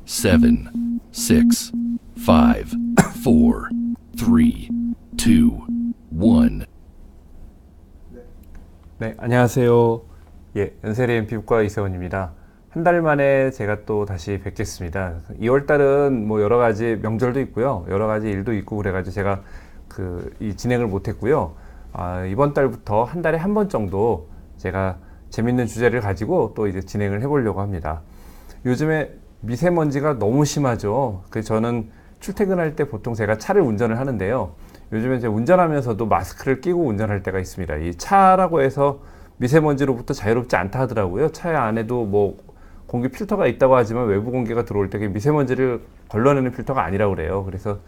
7, 6, 5, 4, 3, 2, 1. 네, 안녕하세요. 예, 연세리엠 피부과 이세원입니다. 한 달 만에 제가 또 다시 뵙겠습니다. 2월달은 뭐 여러 가지 명절도 있고요. 여러 가지 일도 있고 그래가지고 제가 이 진행을 못했고요. 이번 달부터 한 달에 한 번 정도 제가 재밌는 주제를 가지고 또 이제 진행을 해보려고 합니다. 요즘에 미세먼지가 너무 심하죠. 그래서 저는 출퇴근할 때 보통 제가 차를 운전을 하는데요. 요즘에 제가 운전하면서도 마스크를 끼고 운전할 때가 있습니다. 이 차라고 해서 미세먼지로부터 자유롭지 않다 하더라고요. 차 안에도 뭐 공기 필터가 있다고 하지만 외부 공기가 들어올 때 미세먼지를 걸러내는 필터가 아니라고 그래요. 그래서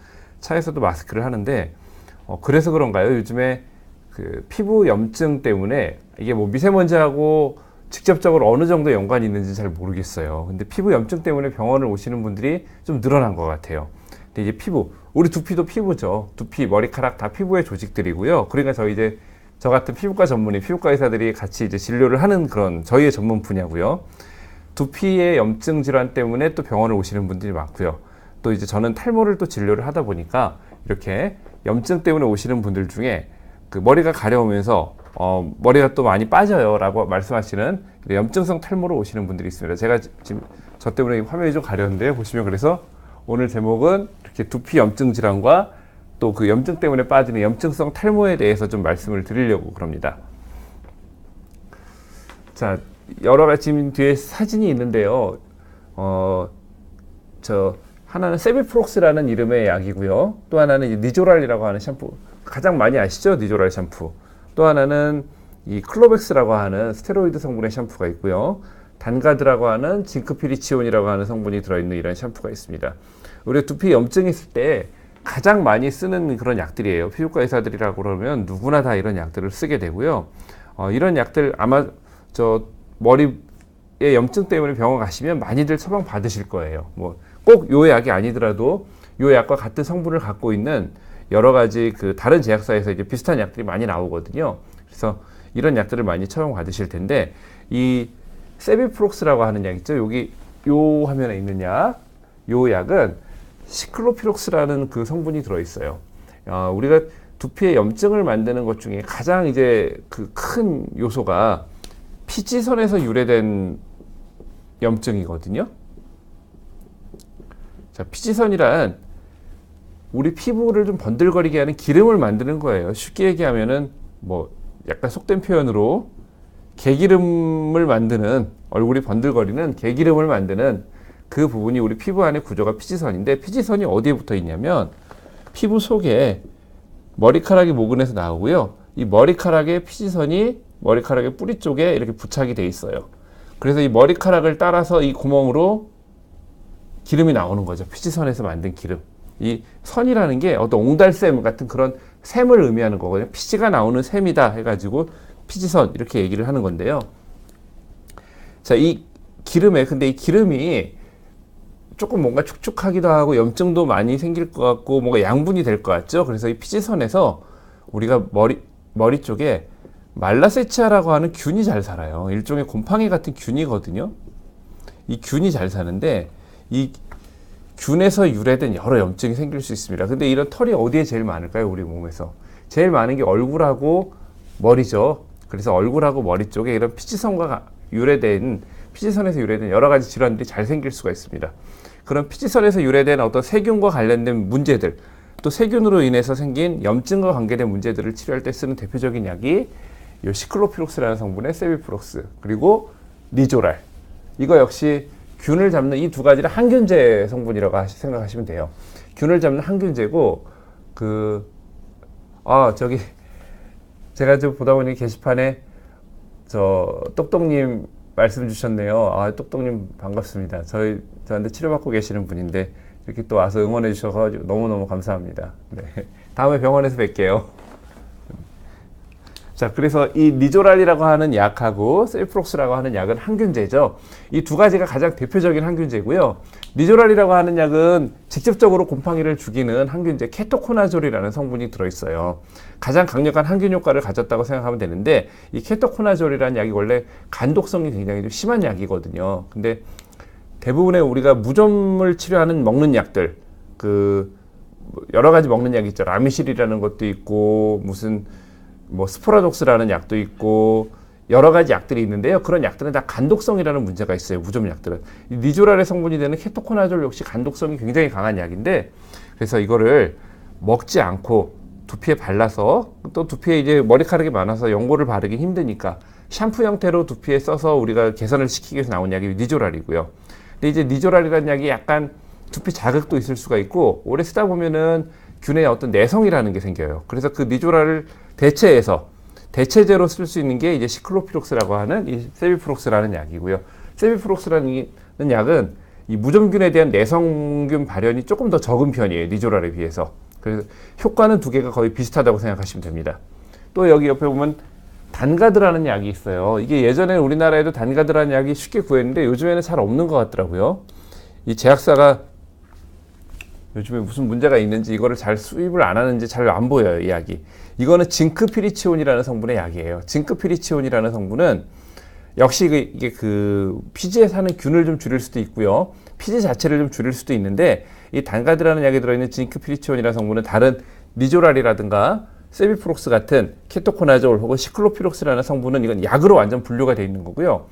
차에서도 마스크를 하는데 그래서 그런가요? 요즘에 피부 염증 때문에 이게 뭐 미세먼지하고 직접적으로 어느 정도 연관이 있는지 잘 모르겠어요. 근데 피부 염증 때문에 병원을 오시는 분들이 좀 늘어난 것 같아요. 근데 이제 피부, 우리 두피도 피부죠. 두피, 머리카락 다 피부의 조직들이고요. 그러니까 저 같은 피부과 전문의, 피부과 의사들이 같이 이제 진료를 하는 그런 저희의 전문 분야고요. 두피의 염증 질환 때문에 또 병원을 오시는 분들이 많고요. 또 이제 저는 탈모를 또 진료를 하다 보니까 이렇게 염증 때문에 오시는 분들 중에 머리가 가려우면서 머리가 또 많이 빠져요 라고 말씀하시는 염증성 탈모로 오시는 분들이 있습니다. 제가 지금 저 때문에 화면이 좀 가려운데요. 보시면 그래서 오늘 제목은 이렇게 두피 염증 질환과 또 그 염증 때문에 빠지는 염증성 탈모에 대해서 좀 말씀을 드리려고 그럽니다. 자, 여러 가지 지금 뒤에 사진이 있는데요. 하나는 세비프록스라는 이름의 약이고요. 또 하나는 니조랄이라고 하는 샴푸. 가장 많이 아시죠? 니조랄 샴푸. 또 하나는 이 클로벡스라고 하는 스테로이드 성분의 샴푸가 있고요. 단가드라고 하는 징크피리치온이라고 하는 성분이 들어있는 이런 샴푸가 있습니다. 우리 두피 염증이 있을 때 가장 많이 쓰는 그런 약들이에요. 피부과 의사들이라고 그러면 누구나 다 이런 약들을 쓰게 되고요. 이런 약들 아마 머리에 염증 때문에 병원 가시면 많이들 처방 받으실 거예요. 뭐 꼭 요 약이 아니더라도 요 약과 같은 성분을 갖고 있는 여러 가지 다른 제약사에서 이제 비슷한 약들이 많이 나오거든요. 그래서 이런 약들을 많이 처방 받으실 텐데 이 세비프록스라고 하는 약 있죠. 여기 요 화면에 있는 약, 요 약은 시클로피록스라는 그 성분이 들어있어요. 우리가 두피의 염증을 만드는 것 중에 가장 이제 큰 요소가 피지선에서 유래된 염증이거든요. 자, 피지선이란 우리 피부를 좀 번들거리게 하는 기름을 만드는 거예요. 쉽게 얘기하면은 뭐 약간 속된 표현으로 개기름을 만드는, 얼굴이 번들거리는 개기름을 만드는 그 부분이 우리 피부 안의 구조가 피지선인데, 피지선이 어디에 붙어 있냐면 피부 속에 머리카락이 모근에서 나오고요. 이 머리카락의 피지선이 머리카락의 뿌리 쪽에 이렇게 부착이 돼 있어요. 그래서 이 머리카락을 따라서 이 구멍으로 기름이 나오는 거죠. 피지선에서 만든 기름. 이 선이라는 게 어떤 옹달샘 같은 그런 샘을 의미하는 거거든요. 피지가 나오는 샘이다 해가지고 피지선 이렇게 얘기를 하는 건데요. 자, 근데 이 기름이 조금 뭔가 축축하기도 하고 염증도 많이 생길 것 같고 뭔가 양분이 될 것 같죠. 그래서 이 피지선에서 우리가 머리 쪽에 말라세치아라고 하는 균이 잘 살아요. 일종의 곰팡이 같은 균이거든요. 이 균이 잘 사는데 이 균에서 유래된 여러 염증이 생길 수 있습니다. 근데 이런 털이 어디에 제일 많을까요? 우리 몸에서 제일 많은 게 얼굴하고 머리죠. 그래서 얼굴하고 머리 쪽에 이런 피지선에서 유래된 여러 가지 질환들이 잘 생길 수가 있습니다. 그런 피지선에서 유래된 어떤 세균과 관련된 문제들, 또 세균으로 인해서 생긴 염증과 관계된 문제들을 치료할 때 쓰는 대표적인 약이 이 시클로피록스라는 성분의 세비프록스, 그리고 니조랄. 이거 역시 균을 잡는 이 두 가지를 항균제 성분이라고 생각하시면 돼요. 균을 잡는 항균제고, 제가 좀 보다 보니 게시판에 똑똑님 말씀 주셨네요. 똑똑님 반갑습니다. 저한테 치료받고 계시는 분인데 이렇게 또 와서 응원해 주셔서 너무너무 감사합니다. 네. 다음에 병원에서 뵐게요. 자, 그래서 이 니조랄이라고 하는 약하고 세비프록스라고 하는 약은 항균제죠. 이 두 가지가 가장 대표적인 항균제고요. 니조랄이라고 하는 약은 직접적으로 곰팡이를 죽이는 항균제 케토코나졸이라는 성분이 들어있어요. 가장 강력한 항균 효과를 가졌다고 생각하면 되는데, 이 케토코나졸이라는 약이 원래 간독성이 굉장히 좀 심한 약이거든요. 근데 대부분의 우리가 무좀을 치료하는 먹는 약들, 여러 가지 먹는 약이 있죠. 라미실이라는 것도 있고, 무슨 스포라독스라는 약도 있고, 여러 가지 약들이 있는데요. 그런 약들은 다 간독성이라는 문제가 있어요. 무좀 약들은. 이 니조랄의 성분이 되는 케토코나졸 역시 간독성이 굉장히 강한 약인데, 그래서 이거를 먹지 않고 두피에 발라서, 또 두피에 이제 머리카락이 많아서 연고를 바르기 힘드니까 샴푸 형태로 두피에 써서 우리가 개선을 시키기 위해서 나온 약이 니조랄이고요. 근데 이제 니조랄이라는 약이 약간 두피 자극도 있을 수가 있고, 오래 쓰다 보면은 균의 어떤 내성이라는 게 생겨요. 그래서 그 니조랄을 대체제로 쓸 수 있는 게 이제 시클로피록스라고 하는 이 세비프록스라는 약이고요. 세비프록스라는 약은 이 무좀균에 대한 내성균 발현이 조금 더 적은 편이에요. 니조랄에 비해서. 그래서 효과는 두 개가 거의 비슷하다고 생각하시면 됩니다. 또 여기 옆에 보면 단가드라는 약이 있어요. 이게 예전에 우리나라에도 단가드라는 약이 쉽게 구했는데 요즘에는 잘 없는 것 같더라고요. 이 제약사가 요즘에 무슨 문제가 있는지 이거를 잘 수입을 안 하는지 잘 안 보여요, 이 약이. 이거는 징크피리치온이라는 성분의 약이에요. 징크피리치온이라는 성분은 역시 이게 피지에 사는 균을 좀 줄일 수도 있고요. 피지 자체를 좀 줄일 수도 있는데, 이 단가드라는 약에 들어있는 징크피리치온이라는 성분은 다른 니조랄이라든가 세비프록스 같은 케토코나졸 혹은 시클로피록스라는 성분은 이건 약으로 완전 분류가 되어 있는 거고요.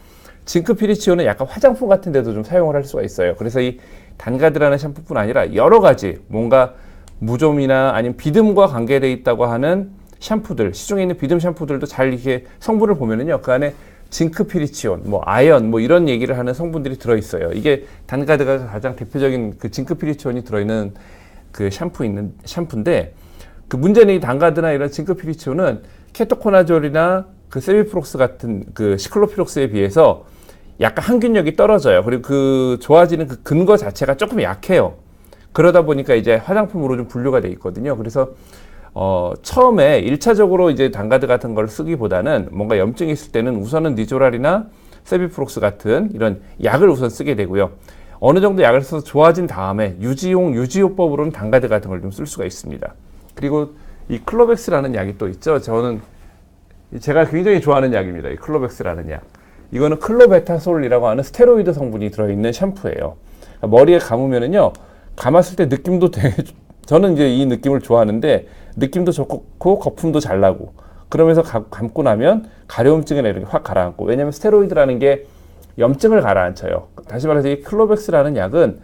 징크피리치온은 약간 화장품 같은 데도 좀 사용을 할 수가 있어요. 그래서 이 단가드라는 샴푸뿐 아니라 여러 가지 뭔가 무좀이나 아니면 비듬과 관계되어 있다고 하는 샴푸들, 시중에 있는 비듬 샴푸들도 잘 이렇게 성분을 보면은요, 그 안에 징크피리치온, 아연, 이런 얘기를 하는 성분들이 들어있어요. 이게 단가드가 가장 대표적인 그 징크피리치온이 들어있는 그 샴푸인데, 그 문제는 이 단가드나 이런 징크피리치온은 케토코나졸이나 그 세비프록스 같은 그 시클로피록스에 비해서 약간 항균력이 떨어져요. 그리고 그 좋아지는 그 근거 자체가 조금 약해요. 그러다 보니까 이제 화장품으로 좀 분류가 돼 있거든요. 그래서 처음에 1차적으로 이제 단가드 같은 걸 쓰기보다는 뭔가 염증이 있을 때는 우선은 니조랄이나 세비프록스 같은 이런 약을 우선 쓰게 되고요. 어느 정도 약을 써서 좋아진 다음에 유지요법으로는 단가드 같은 걸 좀 쓸 수가 있습니다. 그리고 이 클로벡스라는 약이 또 있죠. 제가 굉장히 좋아하는 약입니다. 이 클로벡스라는 약. 이거는 클로베타솔이라고 하는 스테로이드 성분이 들어있는 샴푸예요. 머리에 감으면은요, 감았을 때 느낌도 저는 이제 이 느낌을 좋아하는데, 느낌도 좋고 거품도 잘 나고, 그러면서 감고 나면 가려움증이나 이런 게 확 가라앉고. 왜냐면 스테로이드라는 게 염증을 가라앉혀요. 다시 말해서 이 클로벡스라는 약은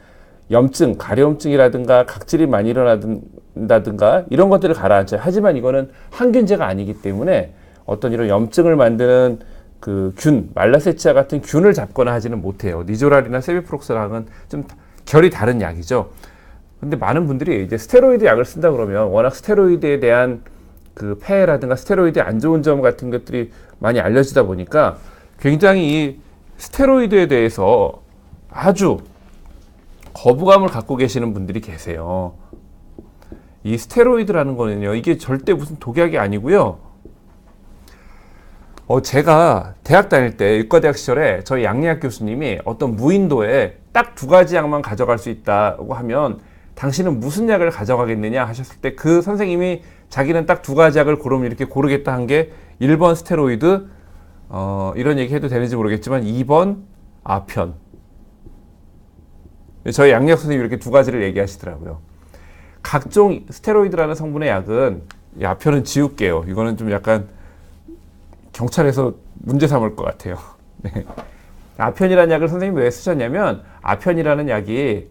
염증, 가려움증이라든가 각질이 많이 일어난다든가 이런 것들을 가라앉혀요. 하지만 이거는 항균제가 아니기 때문에 어떤 이런 염증을 만드는 그 말라세치아 같은 균을 잡거나 하지는 못해요. 니조랄이나 세비프록스랑은 좀 결이 다른 약이죠. 근데 많은 분들이 이제 스테로이드 약을 쓴다 그러면 워낙 스테로이드에 대한 그 폐해라든가 스테로이드의 안 좋은 점 같은 것들이 많이 알려지다 보니까 굉장히 이 스테로이드에 대해서 아주 거부감을 갖고 계시는 분들이 계세요. 이 스테로이드라는 거는요, 이게 절대 무슨 독약이 아니고요. 제가 대학 다닐 때 의과대학 시절에 저희 양리학 교수님이 어떤 무인도에 딱 2가지 약만 가져갈 수 있다고 하면 당신은 무슨 약을 가져가겠느냐 하셨을 때 그 선생님이 자기는 딱 2가지 약을 이렇게 고르겠다 한 게 1번 스테로이드, 이런 얘기 해도 되는지 모르겠지만 2번 아편. 저희 양리학 선생님이 이렇게 2가지를 얘기하시더라고요. 각종 스테로이드라는 성분의 약은, 이 아편은 지울게요. 이거는 좀 약간 경찰에서 문제 삼을 것 같아요. 네. 아편이라는 약을 선생님이 왜 쓰셨냐면, 아편이라는 약이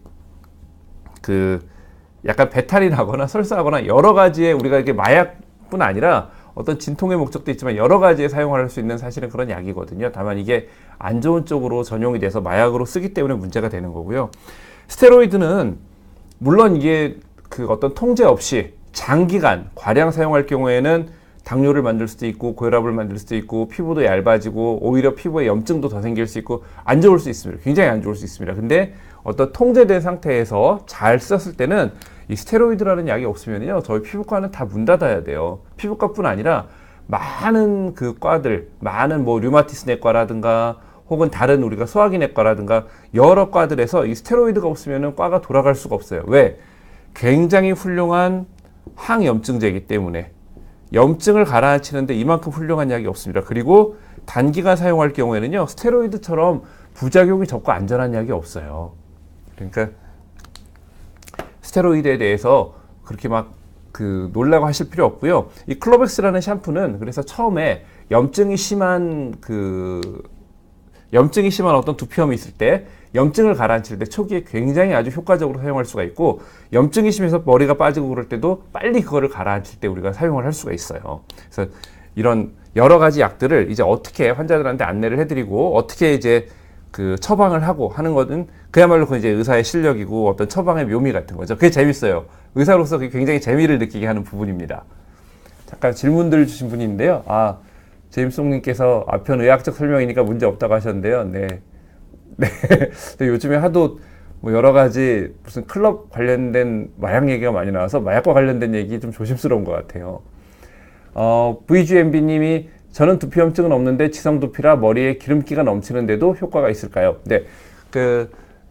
약간 배탈이 나거나 설사하거나 여러 가지의 우리가 이렇게 마약뿐 아니라 어떤 진통의 목적도 있지만 여러 가지에 사용할 수 있는 사실은 그런 약이거든요. 다만 이게 안 좋은 쪽으로 전용이 돼서 마약으로 쓰기 때문에 문제가 되는 거고요. 스테로이드는 물론 이게 어떤 통제 없이 장기간 과량 사용할 경우에는 당뇨를 만들 수도 있고 고혈압을 만들 수도 있고 피부도 얇아지고 오히려 피부에 염증도 더 생길 수 있고 안 좋을 수 있습니다. 굉장히 안 좋을 수 있습니다. 근데 어떤 통제된 상태에서 잘 썼을 때는 이 스테로이드라는 약이 없으면요, 저희 피부과는 다 문 닫아야 돼요. 피부과뿐 아니라 많은 과들, 많은 류마티스 내과라든가 혹은 다른 우리가 소화기 내과라든가 여러 과들에서 이 스테로이드가 없으면은 과가 돌아갈 수가 없어요. 왜? 굉장히 훌륭한 항염증제이기 때문에. 염증을 가라앉히는데 이만큼 훌륭한 약이 없습니다. 그리고 단기간 사용할 경우에는요, 스테로이드처럼 부작용이 적고 안전한 약이 없어요. 그러니까 스테로이드에 대해서 그렇게 막 놀라고 하실 필요 없고요. 이 클로백스라는 샴푸는 그래서 처음에 염증이 심한 어떤 두피염이 있을 때, 염증을 가라앉힐 때 초기에 굉장히 아주 효과적으로 사용할 수가 있고, 염증이 심해서 머리가 빠지고 그럴 때도 빨리 그거를 가라앉힐 때 우리가 사용을 할 수가 있어요. 그래서 이런 여러 가지 약들을 이제 어떻게 환자들한테 안내를 해드리고 어떻게 이제 처방을 하고 하는 것은 그야말로 그 이제 의사의 실력이고 어떤 처방의 묘미 같은 거죠. 그게 재밌어요. 의사로서 그게 굉장히 재미를 느끼게 하는 부분입니다. 잠깐 질문들 주신 분이 있는데요. 제임송님께서 편의학적 설명이니까 문제 없다고 하셨는데요. 네. 근데 요즘에 하도 뭐 여러 가지 무슨 클럽 관련된 마약 얘기가 많이 나와서 마약과 관련된 얘기 좀 조심스러운 것 같아요. VGMB님이 저는 두피염증은 없는데 지성두피라 머리에 기름기가 넘치는데도 효과가 있을까요? 네.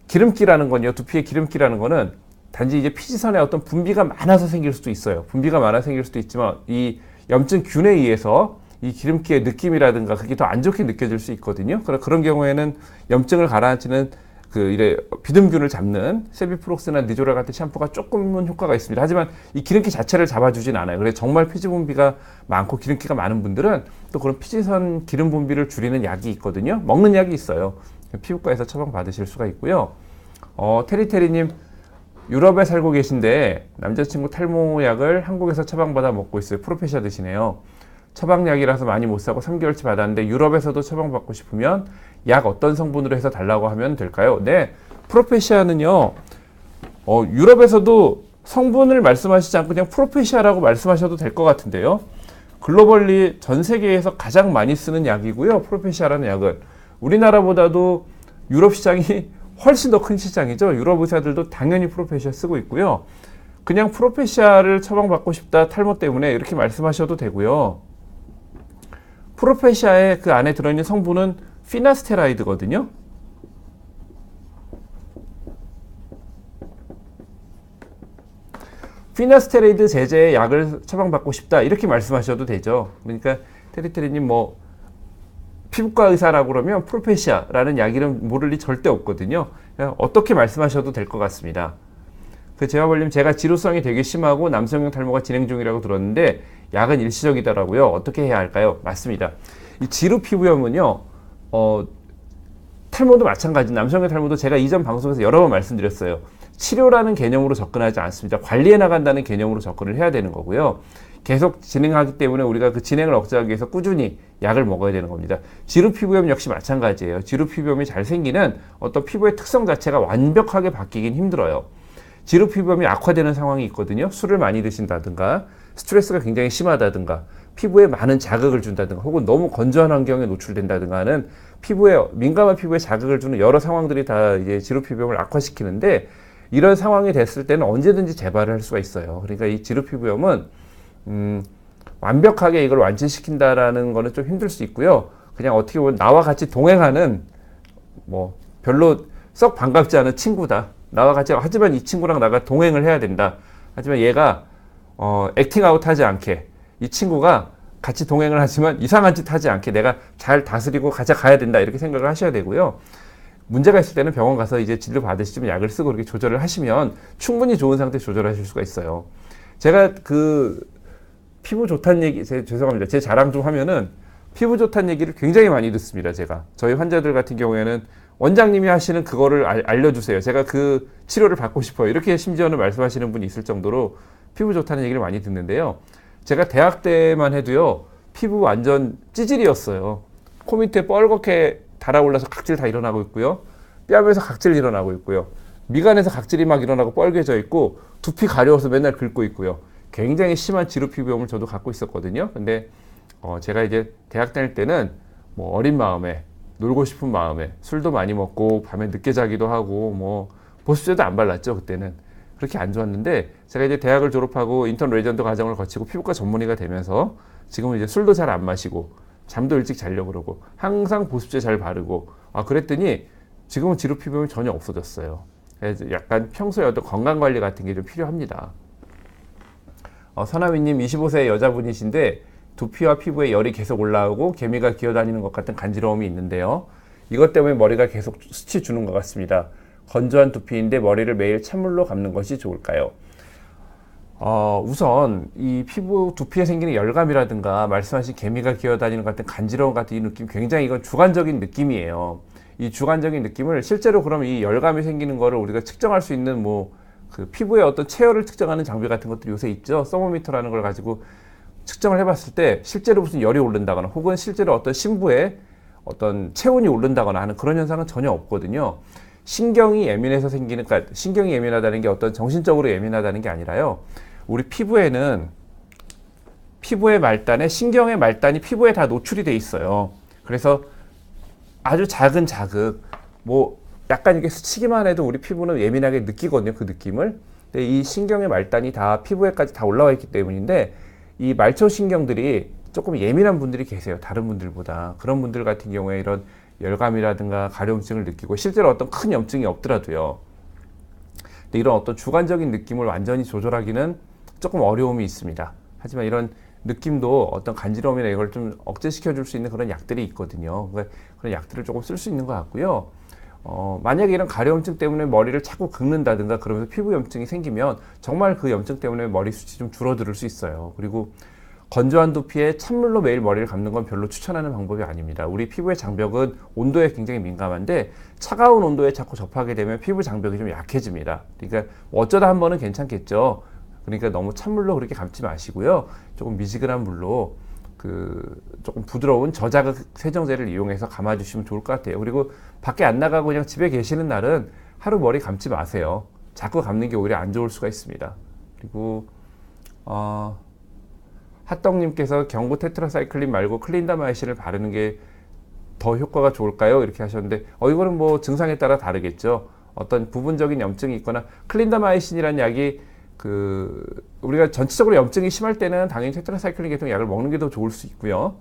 기름기라는 건요, 두피에 기름기라는 거는 단지 이제 피지선에 어떤 분비가 많아서 생길 수도 있어요. 분비가 많아서 생길 수도 있지만 이 염증균에 의해서 이 기름기의 느낌이라든가 그게 더 안 좋게 느껴질 수 있거든요. 그런 경우에는 염증을 가라앉히는 비듬균을 잡는 세비프록스나 니조라 같은 샴푸가 조금은 효과가 있습니다. 하지만 이 기름기 자체를 잡아주진 않아요. 그래서 정말 피지 분비가 많고 기름기가 많은 분들은 또 그런 피지선 기름 분비를 줄이는 약이 있거든요. 먹는 약이 있어요. 피부과에서 처방 받으실 수가 있고요. 테리테리님, 유럽에 살고 계신데 남자친구 탈모약을 한국에서 처방받아 먹고 있어요. 프로페시아 드시네요. 처방약이라서 많이 못 사고 3개월치 받았는데 유럽에서도 처방받고 싶으면 약 어떤 성분으로 해서 달라고 하면 될까요? 네, 프로페시아는요, 유럽에서도 성분을 말씀하시지 않고 그냥 프로페시아라고 말씀하셔도 될 것 같은데요. 글로벌리 전 세계에서 가장 많이 쓰는 약이고요. 프로페시아라는 약은 우리나라보다도 유럽 시장이 훨씬 더 큰 시장이죠. 유럽 의사들도 당연히 프로페시아 쓰고 있고요. 그냥 프로페시아를 처방받고 싶다, 탈모 때문에, 이렇게 말씀하셔도 되고요. 프로페시아의 그 안에 들어있는 성분은 피나스테라이드거든요. 피나스테라이드 제제의 약을 처방받고 싶다, 이렇게 말씀하셔도 되죠. 그러니까 테리테리님 피부과 의사라고 그러면 프로페시아라는 약 이름 모를 리 절대 없거든요. 그냥 어떻게 말씀하셔도 될 것 같습니다. 제와벌님, 제가 지루성이 되게 심하고 남성형 탈모가 진행 중이라고 들었는데 약은 일시적이더라고요. 어떻게 해야 할까요? 맞습니다. 이 지루 피부염은요, 탈모도 마찬가지, 남성형 탈모도 제가 이전 방송에서 여러 번 말씀드렸어요. 치료라는 개념으로 접근하지 않습니다. 관리해 나간다는 개념으로 접근을 해야 되는 거고요. 계속 진행하기 때문에 우리가 그 진행을 억제하기 위해서 꾸준히 약을 먹어야 되는 겁니다. 지루 피부염 역시 마찬가지예요. 지루 피부염이 잘 생기는 어떤 피부의 특성 자체가 완벽하게 바뀌긴 힘들어요. 지루 피부염이 악화되는 상황이 있거든요. 술을 많이 드신다든가, 스트레스가 굉장히 심하다든가, 피부에 많은 자극을 준다든가, 혹은 너무 건조한 환경에 노출된다든가 하는 민감한 피부에 자극을 주는 여러 상황들이 다 이제 지루 피부염을 악화시키는데, 이런 상황이 됐을 때는 언제든지 재발을 할 수가 있어요. 그러니까 이 지루 피부염은 완벽하게 이걸 완치시킨다라는 거는 좀 힘들 수 있고요. 그냥 어떻게 보면 나와 같이 동행하는 별로 썩 반갑지 않은 친구다. 나와 같이, 하지만 이 친구랑 나가 동행을 해야 된다. 하지만 얘가 액팅아웃 하지 않게, 이 친구가 같이 동행을 하지만 이상한 짓 하지 않게 내가 잘 다스리고 가야 된다, 이렇게 생각을 하셔야 되고요. 문제가 있을 때는 병원 가서 이제 진료 받으시면 약을 쓰고 이렇게 조절을 하시면 충분히 좋은 상태 조절하실 수가 있어요. 제가 피부 좋다는 얘기, 죄송합니다. 제 자랑 좀 하면은 피부 좋다는 얘기를 굉장히 많이 듣습니다. 제가 저희 환자들 같은 경우에는 원장님이 하시는 그거를 알려주세요. 제가 그 치료를 받고 싶어요. 이렇게 심지어는 말씀하시는 분이 있을 정도로 피부 좋다는 얘기를 많이 듣는데요. 제가 대학 때만 해도요, 피부 완전 찌질이었어요. 코 밑에 뻘겋게 달아올라서 각질 다 일어나고 있고요. 뺨에서 각질 일어나고 있고요. 미간에서 각질이 막 일어나고 뻘개져 있고, 두피 가려워서 맨날 긁고 있고요. 굉장히 심한 지루 피부염을 저도 갖고 있었거든요. 근데 제가 이제 대학 다닐 때는 어린 마음에, 놀고 싶은 마음에 술도 많이 먹고 밤에 늦게 자기도 하고 보습제도 안 발랐죠. 그때는 그렇게 안 좋았는데, 제가 이제 대학을 졸업하고 인턴 레전드 과정을 거치고 피부과 전문의가 되면서 지금은 이제 술도 잘 안 마시고 잠도 일찍 자려고 그러고 항상 보습제 잘 바르고 그랬더니 지금은 지루 피부염이 전혀 없어졌어요. 그래서 약간 평소에 어떤 건강관리 같은 게 좀 필요합니다. 서나미님, 25세 여자분이신데 두피와 피부에 열이 계속 올라오고 개미가 기어다니는 것 같은 간지러움이 있는데요. 이것 때문에 머리가 계속 수치 주는 것 같습니다. 건조한 두피인데 머리를 매일 찬물로 감는 것이 좋을까요? 우선 이 피부 두피에 생기는 열감이라든가 말씀하신 개미가 기어다니는 것 같은 간지러움 같은 이 느낌, 굉장히 이건 주관적인 느낌이에요. 이 주관적인 느낌을 실제로 그럼 이 열감이 생기는 거를 우리가 측정할 수 있는 뭐 그 피부의 어떤 체열을 측정하는 장비 같은 것들이 요새 있죠. 서모미터라는 걸 가지고 측정을 해봤을 때 실제로 무슨 열이 오른다거나 혹은 실제로 어떤 심부에 어떤 체온이 오른다거나 하는 그런 현상은 전혀 없거든요. 신경이 예민해서 생기는, 그러니까 신경이 예민하다는 게 어떤 정신적으로 예민하다는 게 아니라요. 우리 피부에는 피부의 말단에 신경의 말단이 피부에 다 노출이 돼 있어요. 그래서 아주 작은 자극, 뭐 약간 이게 스치기만 해도 우리 피부는 예민하게 느끼거든요. 그 느낌을. 근데 이 신경의 말단이 다 피부에까지 다 올라와 있기 때문인데 이 말초 신경들이 조금 예민한 분들이 계세요. 다른 분들보다. 그런 분들 같은 경우에 이런 열감이라든가 가려움증을 느끼고 실제로 어떤 큰 염증이 없더라도요. 근데 이런 어떤 주관적인 느낌을 완전히 조절하기는 조금 어려움이 있습니다. 하지만 이런 느낌도 어떤 간지러움이나 이걸 좀 억제시켜 줄 수 있는 그런 약들이 있거든요. 그러니까 그런 약들을 조금 쓸 수 있는 것 같고요. 만약에 이런 가려움증 때문에 머리를 자꾸 긁는다든가 그러면서 피부 염증이 생기면 정말 그 염증 때문에 머리숱이 좀 줄어들 수 있어요. 그리고 건조한 두피에 찬물로 매일 머리를 감는 건 별로 추천하는 방법이 아닙니다. 우리 피부의 장벽은 온도에 굉장히 민감한데 차가운 온도에 자꾸 접하게 되면 피부 장벽이 좀 약해집니다. 그러니까 어쩌다 한 번은 괜찮겠죠. 그러니까 너무 찬물로 그렇게 감지 마시고요. 조금 미지근한 물로 조금 부드러운 저자극 세정제를 이용해서 감아주시면 좋을 것 같아요. 그리고 밖에 안 나가고 그냥 집에 계시는 날은 하루 머리 감지 마세요. 자꾸 감는 게 오히려 안 좋을 수가 있습니다. 그리고 핫떡님께서 경구 테트라사이클린 말고 클린다마이신을 바르는 게 더 효과가 좋을까요? 이렇게 하셨는데 이거는 뭐 증상에 따라 다르겠죠. 어떤 부분적인 염증이 있거나 클린다마이신이라는 약이 우리가 전체적으로 염증이 심할 때는 당연히 테트라사이클린 계통 약을 먹는 게 더 좋을 수 있고요.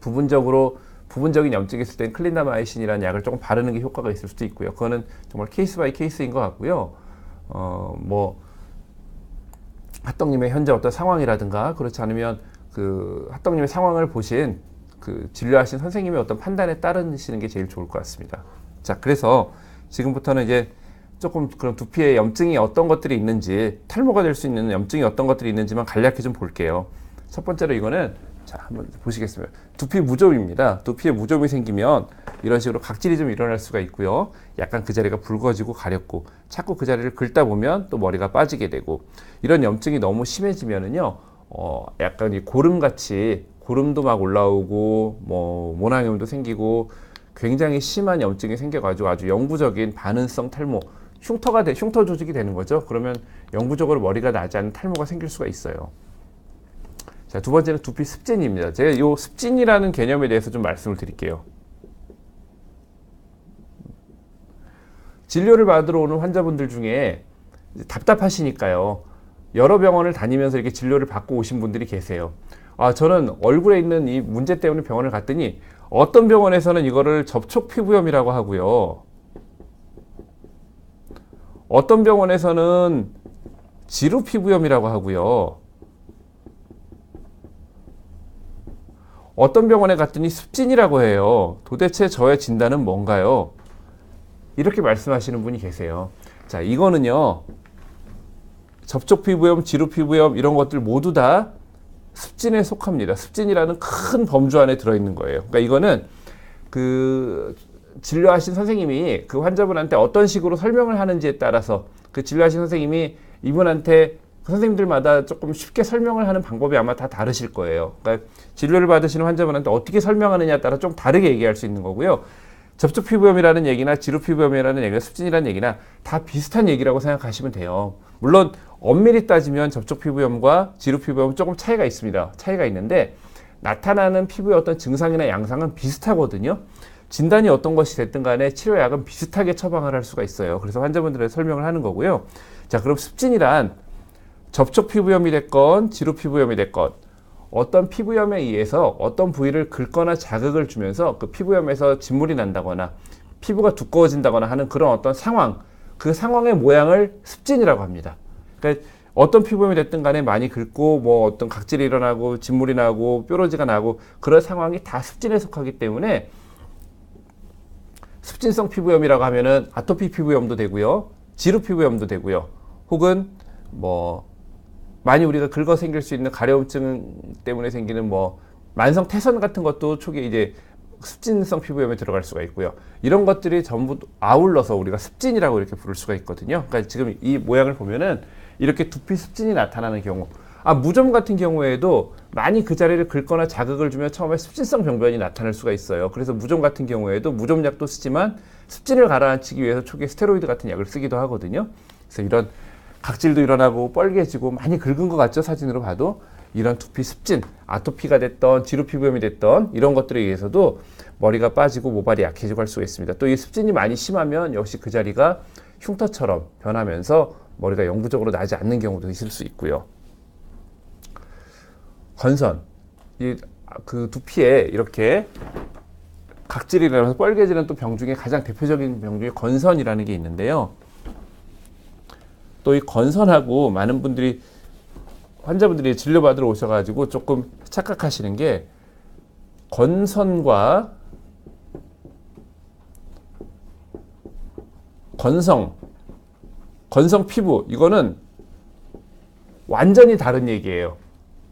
부분적인 염증이 있을 때는 클린다마이신이라는 약을 조금 바르는 게 효과가 있을 수도 있고요. 그거는 정말 케이스 바이 케이스인 것 같고요. 핫떡님의 현재 어떤 상황이라든가 그렇지 않으면 핫떡님의 상황을 보신 진료하신 선생님의 어떤 판단에 따르시는 게 제일 좋을 것 같습니다. 자, 그래서 지금부터는 이제 조금 그런 두피에 염증이 어떤 것들이 있는지, 탈모가 될 수 있는 염증이 어떤 것들이 있는지만 간략히 좀 볼게요. 첫 번째로 이거는 자, 한번 보시겠습니다. 두피 무좀입니다. 두피에 무좀이 생기면 이런 식으로 각질이 좀 일어날 수가 있고요. 약간 그 자리가 붉어지고 가렵고 자꾸 그 자리를 긁다 보면 또 머리가 빠지게 되고 이런 염증이 너무 심해지면은요, 약간 이 고름같이 고름도 막 올라오고 모낭염도 생기고 굉장히 심한 염증이 생겨가지고 아주 영구적인 반응성 탈모, 흉터 조직이 되는 거죠. 그러면 영구적으로 머리가 나지 않는 탈모가 생길 수가 있어요. 자, 두 번째는 두피 습진입니다. 제가 이 습진이라는 개념에 대해서 좀 말씀을 드릴게요. 진료를 받으러 오는 환자분들 중에 답답하시니까요, 여러 병원을 다니면서 이렇게 진료를 받고 오신 분들이 계세요. 저는 얼굴에 있는 이 문제 때문에 병원을 갔더니 어떤 병원에서는 이거를 접촉 피부염이라고 하고요. 어떤 병원에서는 지루 피부염이라고 하고요. 어떤 병원에 갔더니 습진이라고 해요. 도대체 저의 진단은 뭔가요? 이렇게 말씀하시는 분이 계세요. 자, 이거는요, 접촉 피부염, 지루 피부염 이런 것들 모두 다 습진에 속합니다. 습진이라는 큰 범주 안에 들어있는 거예요. 그러니까 이거는 진료하신 선생님이 그 환자분한테 어떤 식으로 설명을 하는지에 따라서 진료하신 선생님이 이분한테 선생님들마다 조금 쉽게 설명을 하는 방법이 아마 다 다르실 거예요. 그러니까 진료를 받으시는 환자분한테 어떻게 설명하느냐에 따라 좀 다르게 얘기할 수 있는 거고요. 접촉 피부염이라는 얘기나 지루 피부염이라는 얘기나 습진이라는 얘기나 다 비슷한 얘기라고 생각하시면 돼요. 물론 엄밀히 따지면 접촉 피부염과 지루 피부염은 조금 차이가 있습니다. 차이가 있는데 나타나는 피부의 어떤 증상이나 양상은 비슷하거든요. 진단이 어떤 것이 됐든 간에 치료약은 비슷하게 처방을 할 수가 있어요. 그래서 환자분들의 설명을 하는 거고요. 자, 그럼 습진이란 접촉 피부염이 됐건 지루 피부염이 됐건 어떤 피부염에 의해서 어떤 부위를 긁거나 자극을 주면서 그 피부염에서 진물이 난다거나 피부가 두꺼워진다거나 하는 그런 어떤 상황, 그 상황의 모양을 습진이라고 합니다. 그러니까 어떤 피부염이 됐든 간에 많이 긁고 어떤 각질이 일어나고 진물이 나고 뾰루지가 나고 그런 상황이 다 습진에 속하기 때문에 습진성 피부염이라고 하면은 아토피 피부염도 되고요, 지루 피부염도 되고요, 혹은 뭐 많이 우리가 긁어 생길 수 있는 가려움증 때문에 생기는 뭐 만성 태선 같은 것도 초기에 이제 습진성 피부염에 들어갈 수가 있고요. 이런 것들이 전부 아울러서 우리가 습진이라고 이렇게 부를 수가 있거든요. 그러니까 지금 이 모양을 보면은 이렇게 두피 습진이 나타나는 경우, 무좀 같은 경우에도 많이 그 자리를 긁거나 자극을 주면 처음에 습진성 병변이 나타날 수가 있어요. 그래서 무좀 같은 경우에도 무좀약도 쓰지만 습진을 가라앉히기 위해서 초기에 스테로이드 같은 약을 쓰기도 하거든요. 그래서 이런 각질도 일어나고 뻘개지고 많이 긁은 것 같죠, 사진으로 봐도. 이런 두피 습진, 아토피가 됐던 지루 피부염이 됐던 이런 것들에 의해서도 머리가 빠지고 모발이 약해지고 할 수가 있습니다. 또 이 습진이 많이 심하면 역시 그 자리가 흉터처럼 변하면서 머리가 영구적으로 나지 않는 경우도 있을 수 있고요. 건선, 그 두피에 이렇게 각질이 일어나서 뻘개지는 또 병 중에 가장 대표적인 병 중에 건선이라는 게 있는데요. 또 이 건선하고 많은 분들이 환자분들이 진료받으러 오셔가지고 조금 착각하시는 게, 건선과 건성 피부, 이거는 완전히 다른 얘기예요.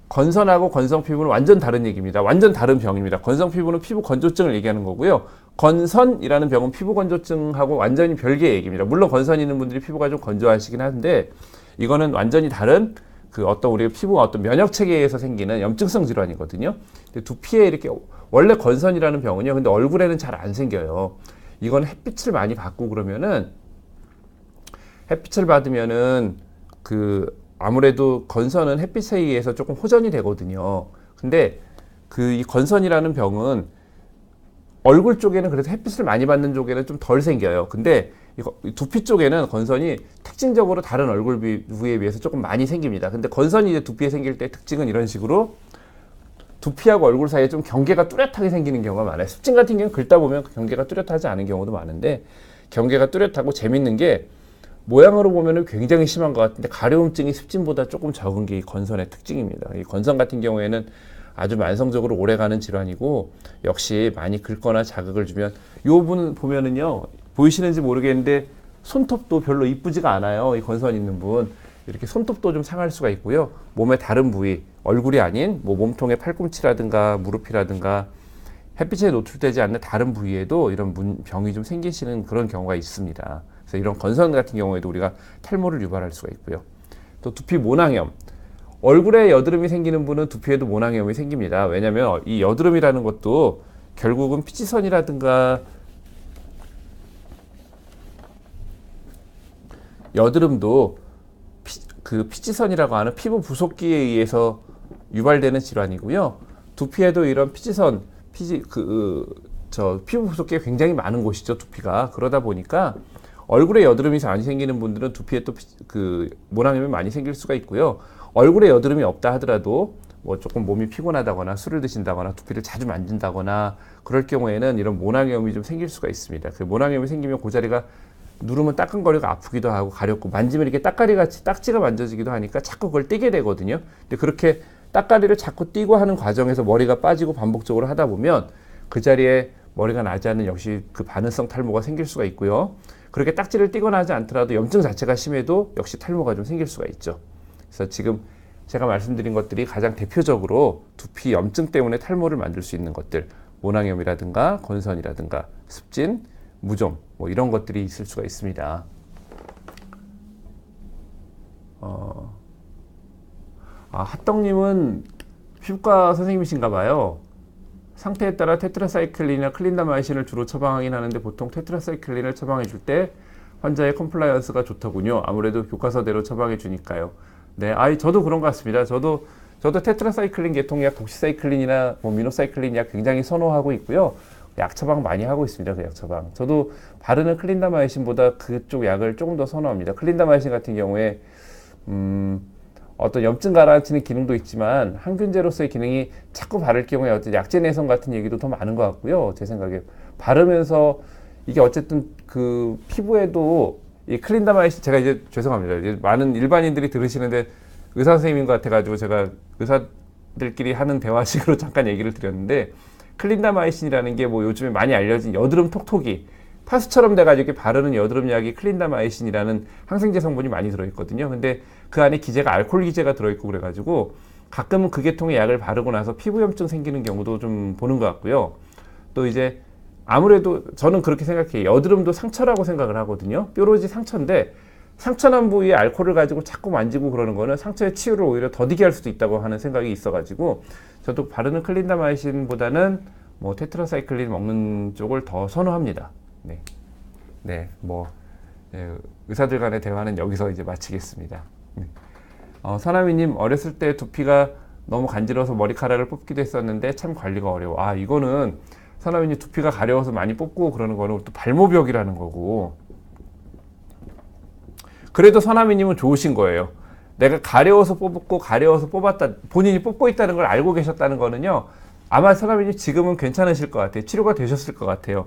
건선하고 건성 피부는 완전 다른 얘기입니다. 완전 다른 병입니다. 건성 피부는 피부 건조증을 얘기하는 거고요. 건선이라는 병은 피부 건조증하고 완전히 별개의 얘기입니다. 물론 건선 있는 분들이 피부가 좀 건조하시긴 한데, 이거는 완전히 다른 그 어떤 우리 피부가 어떤 면역 체계에서 생기는 염증성 질환이거든요. 근데 두피에 이렇게 원래 건선이라는 병은요, 근데 얼굴에는 잘 안 생겨요. 이건 햇빛을 많이 받고 그러면은, 햇빛을 받으면은 그 아무래도 건선은 햇빛에 의해서 조금 호전이 되거든요. 근데 그 이 건선이라는 병은 얼굴 쪽에는 그래도 햇빛을 많이 받는 쪽에는 좀 덜 생겨요. 근데 이거 두피 쪽에는 건선이 특징적으로 다른 얼굴 부위에 비해서 조금 많이 생깁니다. 근데 건선이 이제 두피에 생길 때 특징은 이런 식으로 두피하고 얼굴 사이에 좀 경계가 뚜렷하게 생기는 경우가 많아요. 습진 같은 경우는 긁다 보면 그 경계가 뚜렷하지 않은 경우도 많은데, 경계가 뚜렷하고 재밌는 게 모양으로 보면은 굉장히 심한 것 같은데 가려움증이 습진보다 조금 적은 게 이 건선의 특징입니다. 이 건선 같은 경우에는 아주 만성적으로 오래가는 질환이고, 역시 많이 긁거나 자극을 주면, 이 부분 보면은요, 보이시는지 모르겠는데 손톱도 별로 이쁘지가 않아요. 이 건선 있는 분 이렇게 손톱도 좀 상할 수가 있고요. 몸의 다른 부위, 얼굴이 아닌 뭐 몸통의 팔꿈치라든가 무릎이라든가 햇빛에 노출되지 않는 다른 부위에도 이런 병이 좀 생기시는 그런 경우가 있습니다. 그래서 이런 건선 같은 경우에도 우리가 탈모를 유발할 수가 있고요. 또 두피 모낭염, 얼굴에 여드름이 생기는 분은 두피에도 모낭염이 생깁니다. 왜냐하면 이 여드름이라는 것도 결국은 피지선이라든가 여드름도 그 피지선이라고 하는 피부 부속기에 의해서 유발되는 질환이고요. 두피에도 이런 피지선, 피부 부속기가 굉장히 많은 곳이죠, 두피가. 그러다 보니까 얼굴에 여드름이 많이 생기는 분들은 두피에 또 그 모낭염이 많이 생길 수가 있고요. 얼굴에 여드름이 없다 하더라도 뭐 조금 몸이 피곤하다거나 술을 드신다거나 두피를 자주 만진다거나 그럴 경우에는 이런 모낭염이 좀 생길 수가 있습니다. 그 모낭염이 생기면 그 자리가 누르면 따끔거리고 아프기도 하고 가렵고, 만지면 이렇게 따까리같이 딱지가 만져지기도 하니까 자꾸 그걸 띄게 되거든요. 근데 그렇게 따까리를 자꾸 띄고 하는 과정에서 머리가 빠지고 반복적으로 하다 보면 그 자리에 머리가 나지 않는 역시 그 반응성 탈모가 생길 수가 있고요. 그렇게 딱지를 띄거나 하지 않더라도 염증 자체가 심해도 역시 탈모가 좀 생길 수가 있죠. 그래서 지금 제가 말씀드린 것들이 가장 대표적으로 두피 염증 때문에 탈모를 만들 수 있는 것들, 모낭염이라든가 건선이라든가 습진, 무좀, 뭐 이런 것들이 있을 수가 있습니다. 핫떡님은 피부과 선생님이신가 봐요. 상태에 따라 테트라사이클린이나 클린다마이신을 주로 처방하긴 하는데 보통 테트라사이클린을 처방해 줄 때 환자의 컴플라이언스가 좋더군요. 아무래도 교과서대로 처방해 주니까요. 네, 저도 그런 것 같습니다. 저도 테트라사이클린 계통약, 독시사이클린이나 뭐 미노사이클린 약 굉장히 선호하고 있고요. 약 처방 많이 하고 있습니다. 그 약 처방. 저도 바르는 클린다마이신보다 그쪽 약을 조금 더 선호합니다. 클린다마이신 같은 경우에 어떤 염증 가라앉히는 기능도 있지만 항균제로서의 기능이 자꾸 바를 경우에 어떤 약제 내성 같은 얘기도 더 많은 것 같고요. 제 생각에 바르면서 이게 어쨌든 그 피부에도 이 클린다마이신, 제가 이제 죄송합니다. 이제 많은 일반인들이 들으시는데 의사 선생님인 것 같아가지고 제가 의사들끼리 하는 대화식으로 잠깐 얘기를 드렸는데, 클린다마이신이라는 게 뭐 요즘에 많이 알려진 여드름 톡톡이, 파스처럼 돼가지고 이렇게 바르는 여드름 약이 클린다마이신이라는 항생제 성분이 많이 들어있거든요. 근데 그 안에 기제가 알코올 기제가 들어있고 그래가지고 가끔은 그 계통의 약을 바르고 나서 피부염증 생기는 경우도 좀 보는 것 같고요. 또 이제 아무래도 저는 그렇게 생각해요. 여드름도 상처라고 생각을 하거든요. 뾰루지 상처인데 상처난 부위에 알코올을 가지고 자꾸 만지고 그러는 거는 상처의 치유를 오히려 더디게 할 수도 있다고 하는 생각이 있어가지고 저도 바르는 클린다마이신보다는 뭐 테트라사이클린 먹는 쪽을 더 선호합니다. 네, 네, 뭐 의사들 간의 대화는 여기서 이제 마치겠습니다. 네. 서나미님, 어렸을 때 두피가 너무 간지러워서 머리카락을 뽑기도 했었는데 참 관리가 어려워. 아, 이거는 서나미님 두피가 가려워서 많이 뽑고 그러는 거는 또 발모벽이라는 거고. 그래도 서나미님은 좋으신 거예요. 내가 가려워서 뽑고 가려워서 뽑았다, 본인이 뽑고 있다는 걸 알고 계셨다는 거는요, 아마 서나미님 지금은 괜찮으실 것 같아요. 치료가 되셨을 것 같아요.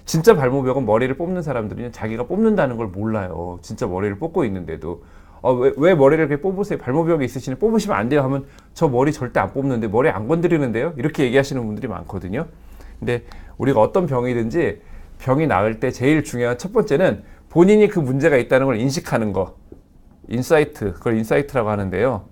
진짜 발모벽은 머리를 뽑는 사람들은 자기가 뽑는다는 걸 몰라요. 진짜 머리를 뽑고 있는데도. 왜 머리를 이렇게 뽑으세요? 발모벽이 있으시니 뽑으시면 안 돼요 하면 저 머리 절대 안 뽑는데, 머리 안 건드리는데요? 이렇게 얘기하시는 분들이 많거든요. 근데 우리가 어떤 병이든지 병이 나을 때 제일 중요한 첫 번째는 본인이 그 문제가 있다는 걸 인식하는 거. 인사이트, 그걸 인사이트라고 하는데요.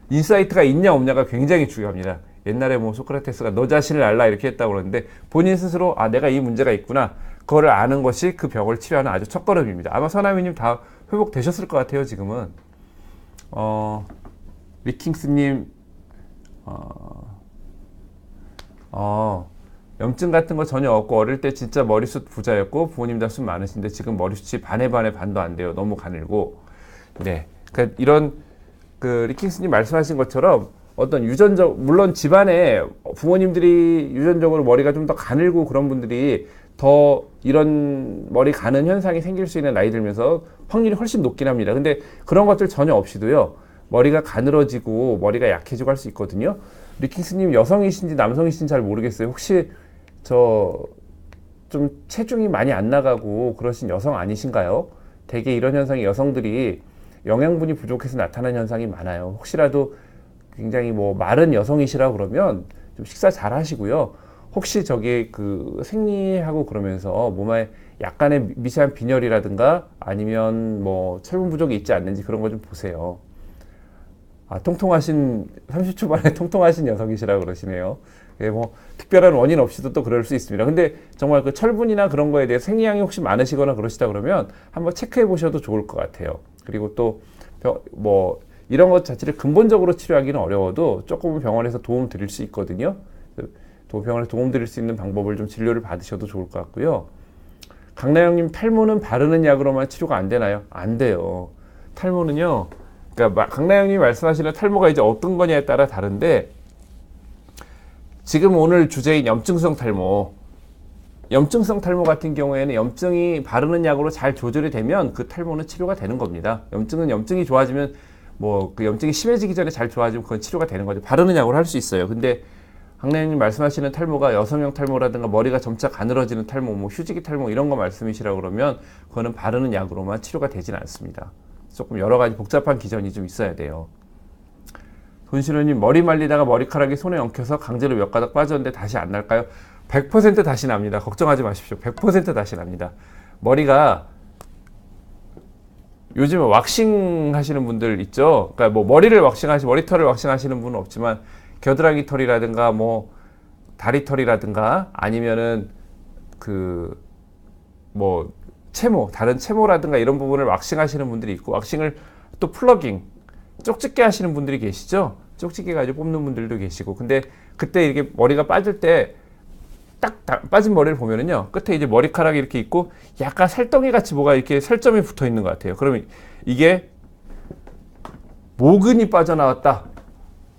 인사이트가 있냐 없냐가 굉장히 중요합니다. 옛날에 뭐 소크라테스가 너 자신을 알라 이렇게 했다고 그러는데 본인 스스로 아, 내가 이 문제가 있구나, 그거를 아는 것이 그 병을 치료하는 아주 첫걸음입니다. 아마 서나미님 다 회복되셨을 것 같아요. 지금은 리킹스님 염증 같은 거 전혀 없고 어릴 때 진짜 머리숱 부자였고 부모님 다 숱 많으신데 지금 머리숱이 반에 반도 안 돼요. 너무 가늘고. 네, 그러니까 이런 그 리킹스님 말씀하신 것처럼 어떤 유전적, 물론 집안에 부모님들이 유전적으로 머리가 좀 더 가늘고 그런 분들이 더 이런 머리 가는 현상이 생길 수 있는 나이 들면서 확률이 훨씬 높긴 합니다. 근데 그런 것들 전혀 없이도요, 머리가 가늘어지고 머리가 약해지고 할 수 있거든요. 리킹스님 여성이신지 남성이신지 잘 모르겠어요. 혹시 좀 체중이 많이 안 나가고 그러신 여성 아니신가요? 대개 이런 현상이 여성들이 영양분이 부족해서 나타나는 현상이 많아요. 혹시라도 굉장히 뭐 마른 여성이시라 그러면 좀 식사 잘 하시고요. 혹시 그 생리하고 그러면서 몸에 약간의 미세한 빈혈이라든가 아니면 뭐 철분 부족이 있지 않는지 그런 거 좀 보세요. 아, 30 초반에 통통하신 여성이시라 그러시네요. 예, 뭐 특별한 원인 없이도 또 그럴 수 있습니다. 근데 정말 그 철분이나 그런 거에 대해 생리량이 혹시 많으시거나 그러시다 그러면 한번 체크해 보셔도 좋을 것 같아요. 그리고 또 뭐 이런 것 자체를 근본적으로 치료하기는 어려워도 조금 병원에서 도움 드릴 수 있거든요. 병원에서 도움 드릴 수 있는 방법을 좀 진료를 받으셔도 좋을 것 같고요. 강나영님, 탈모는 바르는 약으로만 치료가 안 되나요? 안 돼요. 탈모는요, 그러니까 강나영님이 말씀하시는 탈모가 이제 어떤 거냐에 따라 다른데, 지금 오늘 주제인 염증성 탈모 같은 경우에는 염증이 바르는 약으로 잘 조절이 되면 그 탈모는 치료가 되는 겁니다. 염증이 좋아지면 뭐 그 염증이 심해지기 전에 잘 좋아지면 그건 치료가 되는 거죠. 바르는 약으로 할 수 있어요. 근데 강나영님 말씀하시는 탈모가 여성형 탈모라든가 머리가 점차 가늘어지는 탈모, 뭐 휴지기 탈모 이런 거 말씀이시라 그러면 그거는 바르는 약으로만 치료가 되지는 않습니다. 조금 여러 가지 복잡한 기전이 좀 있어야 돼요. 돈신호님, 머리 말리다가 머리카락이 손에 엉켜서 강제로 몇 가닥 빠졌는데 다시 안 날까요? 100% 다시 납니다. 걱정하지 마십시오. 100% 다시 납니다. 머리가 요즘에 왁싱 하시는 분들 있죠. 그러니까 뭐 머리털을 왁싱 하시는 분은 없지만 겨드랑이 털이라든가 뭐 다리 털이라든가 아니면은 다른 채모라든가 이런 부분을 왁싱 하시는 분들이 있고, 왁싱을 또 플러깅, 쪽집게 하시는 분들이 계시죠. 쪽집게 가지고 뽑는 분들도 계시고. 근데 그때 이렇게 머리가 빠질 때 딱 빠진 머리를 보면은요, 끝에 이제 머리카락이 이렇게 있고 약간 살덩이 같이 뭐가 이렇게 살점이 붙어 있는 것 같아요. 그러면 이게 모근이 빠져나왔다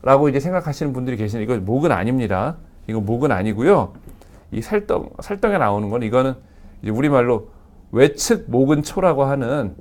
라고 이제 생각하시는 분들이 계시는데, 이거 모근 아닙니다. 이거 모근 아니고요. 이 살덩이 나오는 건, 이거는 이제 우리말로 외측 모근초라고 하는,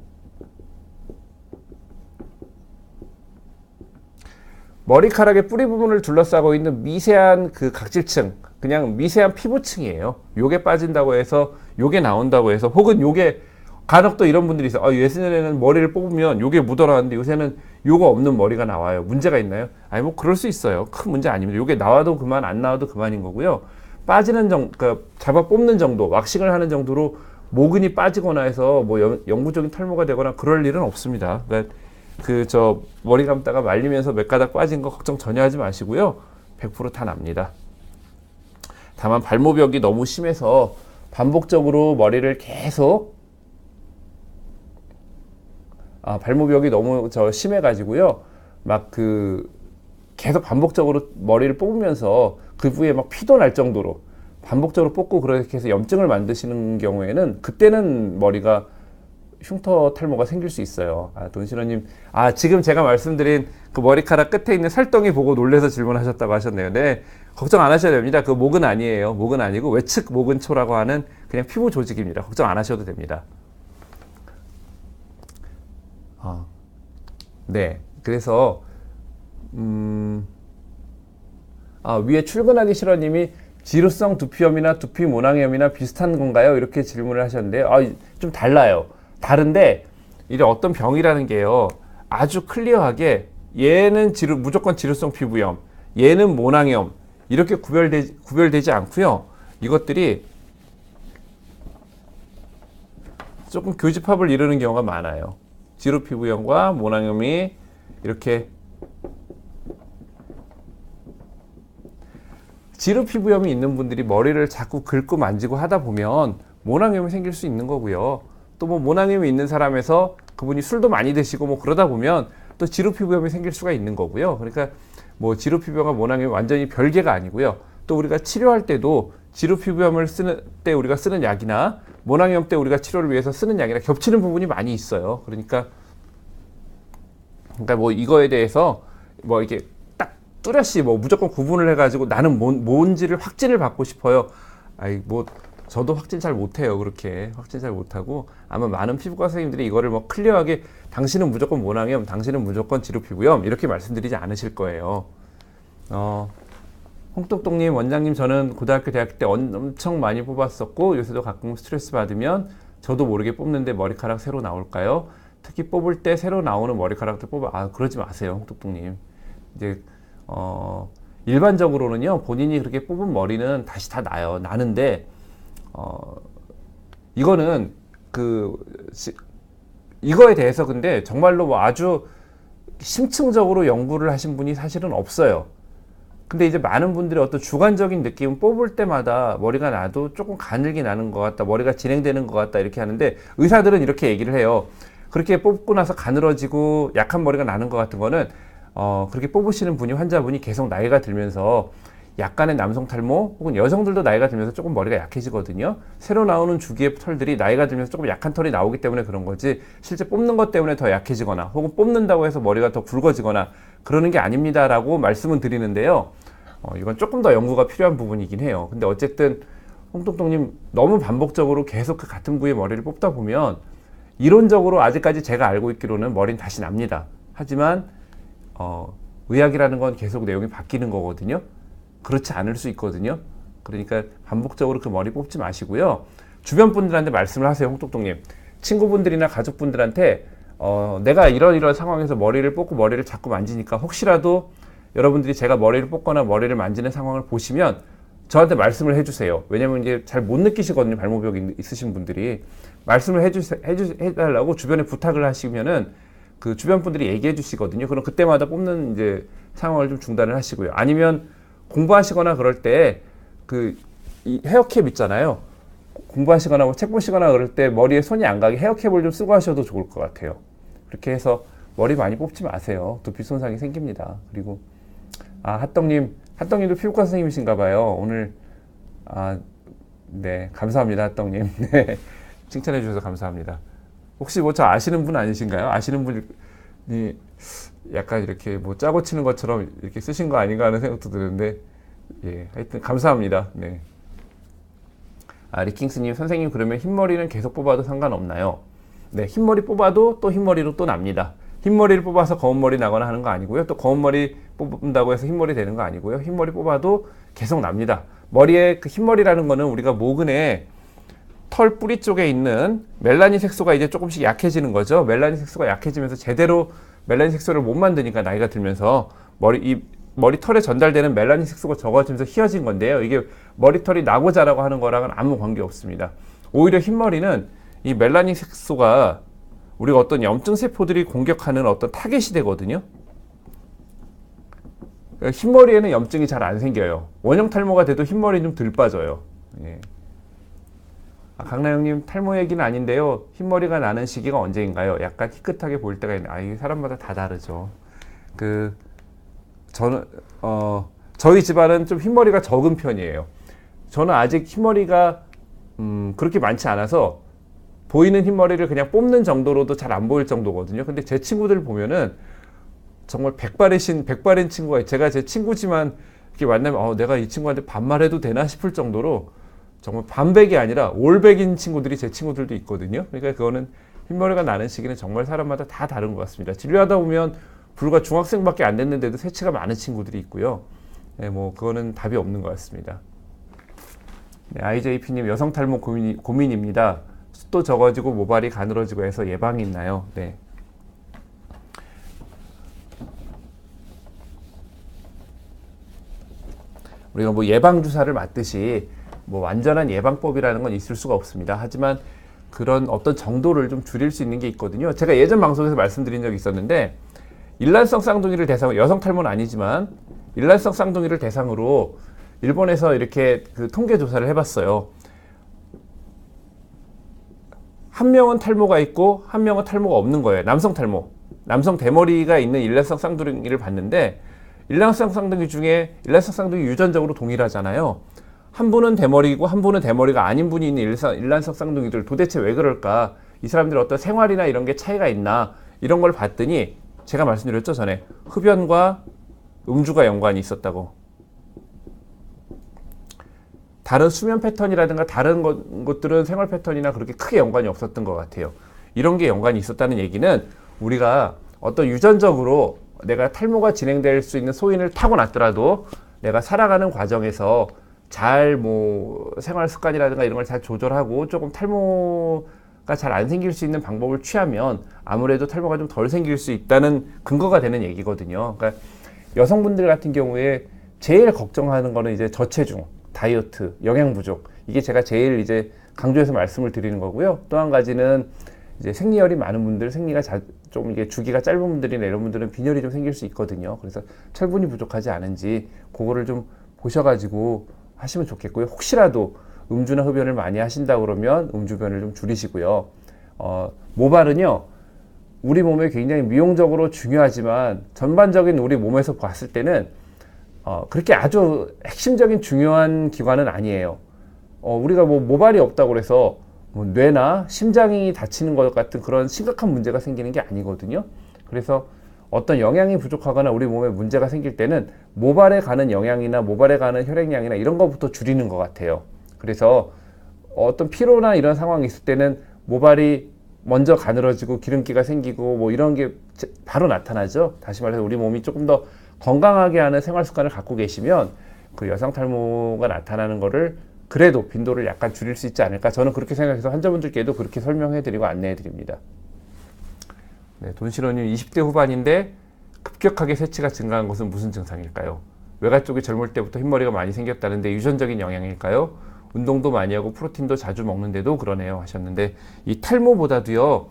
머리카락의 뿌리 부분을 둘러싸고 있는 미세한 그 각질층, 그냥 미세한 피부층이에요. 요게 빠진다고 해서, 요게 나온다고 해서, 혹은 요게, 간혹 또 이런 분들이 있어요. 예전에는 머리를 뽑으면 요게 묻어나왔는데 요새는 요거 없는 머리가 나와요. 문제가 있나요? 아니, 뭐 그럴 수 있어요. 큰 문제 아닙니다. 요게 나와도 그만, 안 나와도 그만인 거고요. 빠지는 그러니까 잡아 뽑는 정도, 왁싱을 하는 정도로 모근이 빠지거나 해서 뭐 영구적인 탈모가 되거나 그럴 일은 없습니다. 그러니까 머리 감다가 말리면서 몇 가닥 빠진 거 걱정 전혀 하지 마시고요. 100% 다 납니다. 다만 발모벽이 너무 심해서 반복적으로 머리를 계속 발모벽이 너무 심해가지고요. 막 계속 반복적으로 머리를 뽑으면서 그 부위에 막 피도 날 정도로 반복적으로 뽑고 그렇게 해서 염증을 만드시는 경우에는 그때는 머리가 흉터 탈모가 생길 수 있어요. 돈신호님, 지금 제가 말씀드린 그 머리카락 끝에 있는 살덩이 보고 놀래서 질문하셨다고 하셨네요. 네, 걱정 안 하셔도 됩니다. 그 목은 아니에요. 목은 아니고 외측 목은초라고 하는 그냥 피부 조직입니다. 걱정 안 하셔도 됩니다. 네, 그래서 위에 출근하기 싫어님이 지루성 두피염이나 두피 모낭염이나 비슷한 건가요? 이렇게 질문을 하셨는데 좀 달라요. 다른데 이게 어떤 병이라는 게요, 아주 클리어하게 얘는 무조건 지루성 피부염, 얘는 모낭염 이렇게 구별되지 않고요. 이것들이 조금 교집합을 이루는 경우가 많아요. 지루 피부염과 모낭염이 이렇게, 지루 피부염이 있는 분들이 머리를 자꾸 긁고 만지고 하다 보면 모낭염이 생길 수 있는 거고요. 또 뭐 모낭염이 있는 사람에서 그분이 술도 많이 드시고 뭐 그러다 보면 또 지루 피부염이 생길 수가 있는 거고요. 그러니까 뭐 지루 피부염과 모낭염이 완전히 별개가 아니고요. 또 우리가 치료할 때도 지루 피부염을 쓰는 때 우리가 쓰는 약이나 모낭염 때 우리가 치료를 위해서 쓰는 약이나 겹치는 부분이 많이 있어요. 그러니까 뭐 이거에 대해서 뭐 이렇게 딱 뚜렷이 뭐 무조건 구분을 해가지고 나는 뭔지를 확진을 받고 싶어요. 저도 확진 잘 못해요. 그렇게 확진 잘 못하고, 아마 많은 피부과 선생님들이 이거를 뭐 클리어하게 당신은 무조건 모낭염, 당신은 무조건 지루 피부염 이렇게 말씀드리지 않으실 거예요. 홍똑똑님, 원장님, 저는 고등학교 대학교 때 엄청 많이 뽑았었고 요새도 가끔 스트레스 받으면 저도 모르게 뽑는데 머리카락 새로 나올까요? 특히 뽑을 때 새로 나오는 머리카락들 그러지 마세요, 홍똑똑님. 이제 일반적으로는요, 본인이 그렇게 뽑은 머리는 다시 다 나요. 나는데 이거는 이거에 대해서 근데 정말로 뭐 아주 심층적으로 연구를 하신 분이 사실은 없어요. 근데 이제 많은 분들이 어떤 주관적인 느낌은 뽑을 때마다 머리가 나도 조금 가늘게 나는 것 같다, 머리가 진행되는 것 같다 이렇게 하는데, 의사들은 이렇게 얘기를 해요. 그렇게 뽑고 나서 가늘어지고 약한 머리가 나는 것 같은 거는 그렇게 뽑으시는 분이, 환자분이 계속 나이가 들면서 약간의 남성 탈모 혹은 여성들도 나이가 들면서 조금 머리가 약해지거든요. 새로 나오는 주기의 털들이 나이가 들면서 조금 약한 털이 나오기 때문에 그런 거지, 실제 뽑는 것 때문에 더 약해지거나 혹은 뽑는다고 해서 머리가 더 굵어지거나 그러는 게 아닙니다 라고 말씀은 드리는데요. 이건 조금 더 연구가 필요한 부분이긴 해요. 근데 어쨌든 홍똑똑님, 너무 반복적으로 계속 그 같은 부위의 머리를 뽑다 보면 이론적으로 아직까지 제가 알고 있기로는 머리는 다시 납니다. 하지만 의학이라는 건 계속 내용이 바뀌는 거거든요. 그렇지 않을 수 있거든요. 그러니까 반복적으로 그 머리 뽑지 마시고요. 주변 분들한테 말씀을 하세요, 홍똑똑님. 친구분들이나 가족분들한테 내가 이런 상황에서 머리를 뽑고 머리를 자꾸 만지니까 혹시라도 여러분들이 제가 머리를 뽑거나 머리를 만지는 상황을 보시면 저한테 말씀을 해주세요. 왜냐면 이제 잘 못 느끼시거든요, 발모벽이 있으신 분들이. 말씀을 해달라고 주변에 부탁을 하시면은 그 주변 분들이 얘기해 주시거든요. 그럼 그때마다 뽑는 이제 상황을 좀 중단을 하시고요. 아니면 공부하시거나 그럴 때 이 헤어캡 있잖아요. 공부하시거나 책 보시거나 그럴 때 머리에 손이 안 가게 헤어캡을 좀 쓰고 하셔도 좋을 것 같아요. 그렇게 해서 머리 많이 뽑지 마세요. 두피 손상이 생깁니다. 그리고 핫떡님도 피부과 선생님이신가 봐요. 오늘 네, 감사합니다, 핫떡님. 네, 칭찬해 주셔서 감사합니다. 혹시 뭐 저 아시는 분 아니신가요? 아시는 분이 약간 이렇게 뭐 짜고 치는 것처럼 이렇게 쓰신 거 아닌가 하는 생각도 드는데, 예, 하여튼 감사합니다. 네. 리킹스님, 선생님, 그러면 흰머리는 계속 뽑아도 상관없나요? 네, 흰머리 뽑아도 또 흰머리로 또 납니다. 흰머리를 뽑아서 검은머리 나거나 하는 거 아니고요. 또 검은머리 뽑는다고 해서 흰머리 되는 거 아니고요. 흰머리 뽑아도 계속 납니다. 머리에 그 흰머리라는 거는 우리가 모근에 털 뿌리 쪽에 있는 멜라닌 색소가 이제 조금씩 약해지는 거죠. 멜라닌 색소가 약해지면서 제대로 멜라닌 색소를 못 만드니까 나이가 들면서 이 머리털에 전달되는 멜라닌 색소가 적어지면서 희어진 건데요. 이게 머리털이 나고 자라고 하는 거랑은 아무 관계 없습니다. 오히려 흰머리는 이 멜라닌 색소가 우리가 어떤 염증 세포들이 공격하는 어떤 타겟이 되거든요. 흰머리에는 염증이 잘 안 생겨요. 원형 탈모가 돼도 흰머리는 좀 덜 빠져요. 예. 강나영님, 탈모 얘기는 아닌데요. 흰머리가 나는 시기가 언제인가요? 약간 희끗하게 보일 때가 있는데, 이게 사람마다 다 다르죠. 저는, 저희 집안은 좀 흰머리가 적은 편이에요. 저는 아직 흰머리가, 그렇게 많지 않아서 보이는 흰머리를 그냥 뽑는 정도로도 잘 안 보일 정도거든요. 근데 제 친구들 보면은 정말 백발인 친구가, 제가 제 친구지만 이렇게 만나면, 내가 이 친구한테 반말해도 되나 싶을 정도로 정말 반백이 아니라 올백인 친구들이 제 친구들도 있거든요. 그러니까 그거는 흰머리가 나는 시기는 정말 사람마다 다 다른 것 같습니다. 진료하다 보면 불과 중학생밖에 안 됐는데도 새치가 많은 친구들이 있고요. 네, 뭐 그거는 답이 없는 것 같습니다. 네, IJP님, 여성 탈모 고민입니다. 숱도 적어지고 모발이 가늘어지고 해서 예방이 있나요? 네. 우리가 뭐 예방 주사를 맞듯이 뭐 완전한 예방법이라는 건 있을 수가 없습니다. 하지만 그런 어떤 정도를 좀 줄일 수 있는 게 있거든요. 제가 예전 방송에서 말씀드린 적이 있었는데, 일란성 쌍둥이를 대상으로, 여성 탈모는 아니지만 일란성 쌍둥이를 대상으로 일본에서 이렇게 그 통계 조사를 해봤어요. 한 명은 탈모가 있고 한 명은 탈모가 없는 거예요. 남성 탈모, 남성 대머리가 있는 일란성 쌍둥이를 봤는데, 일란성 쌍둥이 중에 일란성 쌍둥이 유전적으로 동일하잖아요. 한 분은 대머리고 한 분은 대머리가 아닌 분이 있는 일란성 쌍둥이들, 도대체 왜 그럴까? 이 사람들 어떤 생활이나 이런 게 차이가 있나? 이런 걸 봤더니 제가 말씀드렸죠, 전에. 흡연과 음주가 연관이 있었다고. 다른 수면 패턴이라든가 다른 것들은 생활 패턴이나 그렇게 크게 연관이 없었던 것 같아요. 이런 게 연관이 있었다는 얘기는 우리가 어떤 유전적으로 내가 탈모가 진행될 수 있는 소인을 타고났더라도 내가 살아가는 과정에서 잘 뭐 생활 습관이라든가 이런 걸 잘 조절하고 조금 탈모가 잘 안 생길 수 있는 방법을 취하면 아무래도 탈모가 좀 덜 생길 수 있다는 근거가 되는 얘기거든요. 그러니까 여성분들 같은 경우에 제일 걱정하는 거는 이제 저체중, 다이어트, 영양 부족. 이게 제가 제일 이제 강조해서 말씀을 드리는 거고요. 또 한 가지는 이제 생리열이 많은 분들, 생리가 좀 이게 주기가 짧은 분들이나 이런 분들은 빈혈이 좀 생길 수 있거든요. 그래서 철분이 부족하지 않은지 그거를 좀 보셔가지고 하시면 좋겠고요. 혹시라도 음주나 흡연을 많이 하신다 그러면 음주변을 좀 줄이시고요. 모발은요, 우리 몸에 굉장히 미용적으로 중요하지만 전반적인 우리 몸에서 봤을 때는 그렇게 아주 핵심적인 중요한 기관은 아니에요. 우리가 뭐 모발이 없다고 해서 뭐 뇌나 심장이 다치는 것 같은 그런 심각한 문제가 생기는 게 아니거든요. 그래서 어떤 영양이 부족하거나 우리 몸에 문제가 생길 때는 모발에 가는 영양이나 모발에 가는 혈액량이나 이런 것부터 줄이는 것 같아요. 그래서 어떤 피로나 이런 상황이 있을 때는 모발이 먼저 가늘어지고 기름기가 생기고 뭐 이런 게 바로 나타나죠. 다시 말해서 우리 몸이 조금 더 건강하게 하는 생활 습관을 갖고 계시면 그 여성 탈모가 나타나는 거를 그래도 빈도를 약간 줄일 수 있지 않을까, 저는 그렇게 생각해서 환자분들께도 그렇게 설명해드리고 안내해드립니다. 네, 돈시로님, 20대 후반인데 급격하게 새치가 증가한 것은 무슨 증상일까요? 외가 쪽이 젊을 때부터 흰머리가 많이 생겼다는데 유전적인 영향일까요? 운동도 많이 하고 프로틴도 자주 먹는데도 그러네요 하셨는데, 이 탈모보다도요,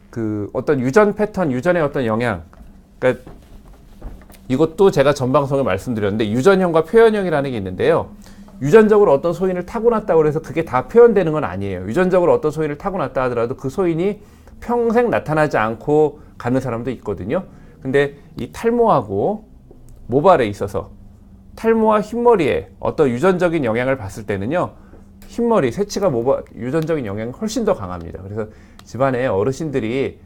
그 어떤 유전 패턴, 유전의 어떤 영향, 그러니까 이것도 제가 전 방송에 말씀드렸는데 유전형과 표현형이라는 게 있는데요. 유전적으로 어떤 소인을 타고났다고 해서 그게 다 표현되는 건 아니에요. 유전적으로 어떤 소인을 타고났다 하더라도 그 소인이 평생 나타나지 않고 가는 사람도 있거든요. 근데 이 탈모하고 모발에 있어서 탈모와 흰머리에 어떤 유전적인 영향을 봤을 때는요, 흰머리, 새치가 모발 유전적인 영향이 훨씬 더 강합니다. 그래서 집안에 어르신들이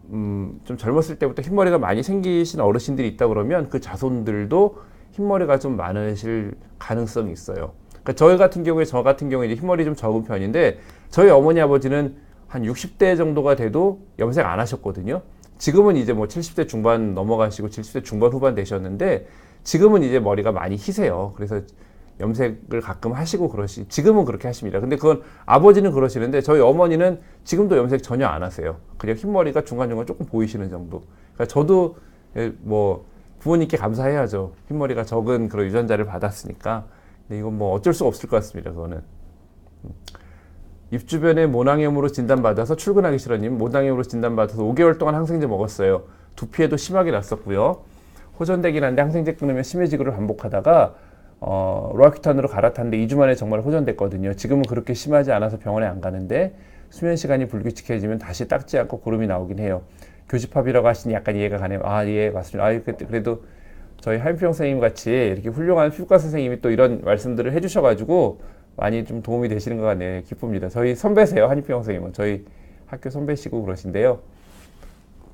좀 젊었을 때부터 흰머리가 많이 생기신 어르신들이 있다 그러면 그 자손들도 흰머리가 좀 많으실 가능성이 있어요. 그러니까 저 같은 경우에 이제 흰머리 좀 적은 편인데, 저희 어머니 아버지는 한 60대 정도가 돼도 염색 안 하셨거든요. 지금은 이제 뭐 70대 중반 넘어가시고 70대 중반 후반 되셨는데, 지금은 이제 머리가 많이 희세요. 그래서 염색을 가끔 하시고 지금은 그렇게 하십니다. 근데 그건 아버지는 그러시는데 저희 어머니는 지금도 염색 전혀 안 하세요. 그냥 흰머리가 중간중간 조금 보이시는 정도. 그러니까 저도 뭐 부모님께 감사해야죠. 흰머리가 적은 그런 유전자를 받았으니까. 근데 이건 뭐 어쩔 수가 없을 것 같습니다. 그거는. 입 주변에 모낭염으로 진단받아서 출근하기 싫어님, 모낭염으로 진단받아서 5개월 동안 항생제 먹었어요. 두피에도 심하게 났었고요. 호전되긴 한데 항생제 끊으면 심해지고를 반복하다가 로아큐탄으로 갈아탔는데 2주 만에 정말 호전됐거든요. 지금은 그렇게 심하지 않아서 병원에 안 가는데 수면 시간이 불규칙해지면 다시 닦지 않고 고름이 나오긴 해요. 교집합이라고 하시니 약간 이해가 가네요. 아, 예, 맞습니다. 아, 그래도 저희 한필영 선생님 같이 이렇게 훌륭한 피부과 선생님이 또 이런 말씀들을 해주셔가지고 많이 좀 도움이 되시는 것 같네요. 기쁩니다. 저희 선배세요. 한필영 선생님은 저희 학교 선배시고 그러신데요.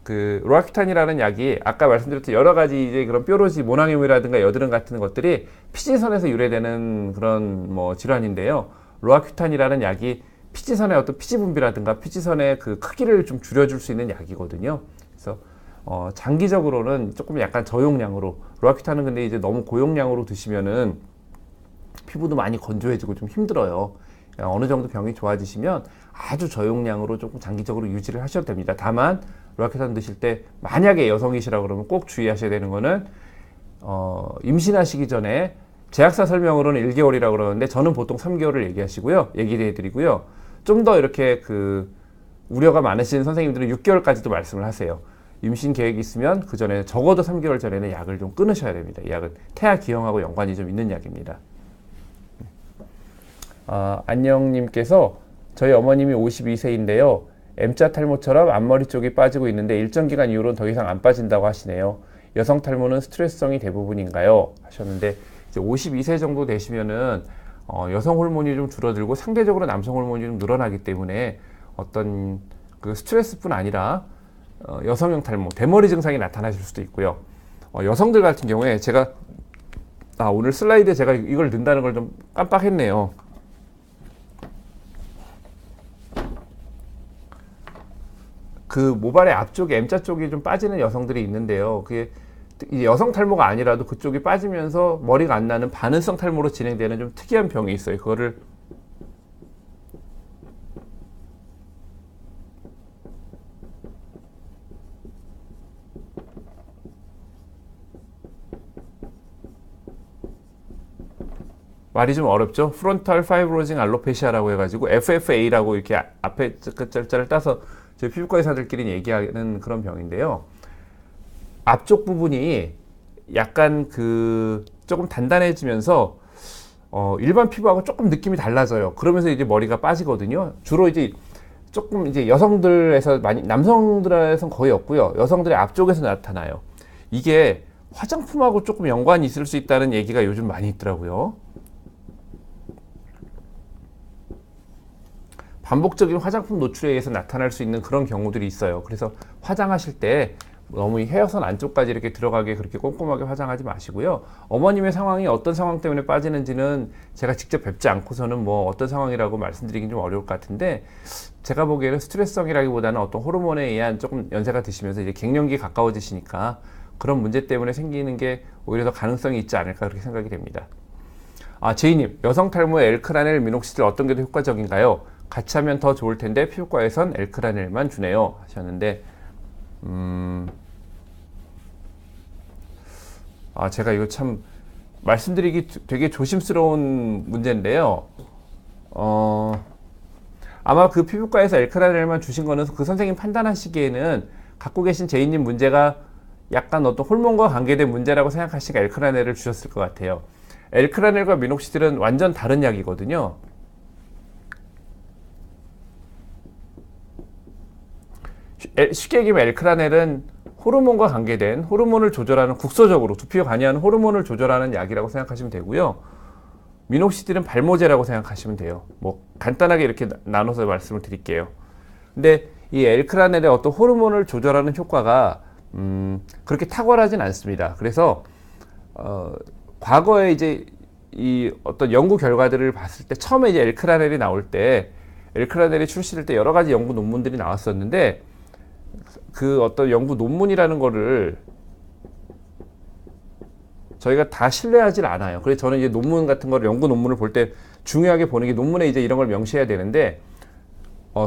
그 로아큐탄이라는 약이 아까 말씀드렸듯이 여러 가지 이제 그런 뾰루지, 모낭염이라든가 여드름 같은 것들이 피지선에서 유래되는 그런 뭐 질환인데요. 로아큐탄이라는 약이 피지선의 어떤 피지 분비라든가 피지선의 그 크기를 좀 줄여줄 수 있는 약이거든요. 그래서 장기적으로는 조금 약간 저용량으로, 로아큐탄은 근데 이제 너무 고용량으로 드시면은 피부도 많이 건조해지고 좀 힘들어요. 어느 정도 병이 좋아지시면 아주 저용량으로 조금 장기적으로 유지를 하셔도 됩니다. 다만 로아큐탄 드실 때 만약에 여성이시라 그러면 꼭 주의하셔야 되는 거는 임신하시기 전에 제약사 설명으로는 1개월이라고 그러는데 저는 보통 3개월을 얘기해 드리고요. 좀 더 이렇게 그 우려가 많으신 선생님들은 6개월까지도 말씀을 하세요. 임신 계획이 있으면 그 전에 적어도 3개월 전에는 약을 좀 끊으셔야 됩니다. 이 약은 태아 기형하고 연관이 좀 있는 약입니다. 안녕님께서 저희 어머님이 52세인데요. M자 탈모처럼 앞머리 쪽이 빠지고 있는데 일정 기간 이후로는 더 이상 안 빠진다고 하시네요. 여성 탈모는 스트레스성이 대부분인가요? 하셨는데 이제 52세 정도 되시면은 여성 호르몬이 좀 줄어들고 상대적으로 남성 호르몬이 좀 늘어나기 때문에 어떤 그 스트레스뿐 아니라 여성형 탈모, 대머리 증상이 나타나실 수도 있고요. 여성들 같은 경우에 제가 오늘 슬라이드에 제가 이걸 넣는다는 걸 좀 깜빡했네요. 그 모발의 앞쪽에 M자 쪽이 좀 빠지는 여성들이 있는데요. 그게 여성 탈모가 아니라도 그쪽이 빠지면서 머리가 안 나는 반은성 탈모로 진행되는 좀 특이한 병이 있어요. 그거를 말이 좀 어렵죠? 프론탈 파이브로징 알로페시아라고 해가지고 FFA라고 이렇게 앞에 글자를 따서 저희 피부과 의사들끼리 얘기하는 그런 병인데요. 앞쪽 부분이 약간 그 조금 단단해지면서 일반 피부하고 조금 느낌이 달라져요. 그러면서 이제 머리가 빠지거든요. 주로 이제 조금 이제 여성들에서 많이, 남성들에서는 거의 없고요. 여성들의 앞쪽에서 나타나요. 이게 화장품하고 조금 연관이 있을 수 있다는 얘기가 요즘 많이 있더라고요. 반복적인 화장품 노출에 의해서 나타날 수 있는 그런 경우들이 있어요. 그래서 화장하실 때 너무 헤어선 안쪽까지 이렇게 들어가게 그렇게 꼼꼼하게 화장하지 마시고요. 어머님의 상황이 어떤 상황 때문에 빠지는지는 제가 직접 뵙지 않고서는 뭐 어떤 상황이라고 말씀드리긴 좀 어려울 것 같은데, 제가 보기에는 스트레스성이라기보다는 어떤 호르몬에 의한 조금 연세가 드시면서 이제 갱년기에 가까워지시니까 그런 문제 때문에 생기는 게 오히려 더 가능성이 있지 않을까 그렇게 생각이 됩니다. 제이님, 여성 탈모에 엘크라넬, 미녹시딜 어떤 게 더 효과적인가요? 같이 하면 더 좋을 텐데 피부과에선 엘크라넬만 주네요 하셨는데, 제가 이거 참 말씀드리기 되게 조심스러운 문제인데요. 아마 그 피부과에서 엘크라넬만 주신 거는 그 선생님 판단하시기에는 갖고 계신 제이님 문제가 약간 어떤 호르몬과 관계된 문제라고 생각하시니까 엘크라넬을 주셨을 것 같아요. 엘크라넬과 미녹시딜은 완전 다른 약이거든요. 쉽게 얘기하면 엘크라넬은 호르몬과 관계된, 호르몬을 조절하는, 국소적으로 두피에 관여하는 호르몬을 조절하는 약이라고 생각하시면 되고요. 미녹시딜은 발모제라고 생각하시면 돼요. 뭐 간단하게 이렇게 나눠서 말씀을 드릴게요. 근데 이 엘크라넬의 어떤 호르몬을 조절하는 효과가 그렇게 탁월하진 않습니다. 그래서 과거에 이제 이 어떤 연구 결과들을 봤을 때, 처음에 이제 엘크라넬이 나올 때, 엘크라넬이 출시될 때 여러 가지 연구 논문들이 나왔었는데, 그 어떤 연구 논문이라는 거를 저희가 다 신뢰하지 않아요. 그래서 저는 이제 논문 같은 거를, 연구 논문을 볼 때 중요하게 보는 게 논문에 이제 이런 걸 명시해야 되는데,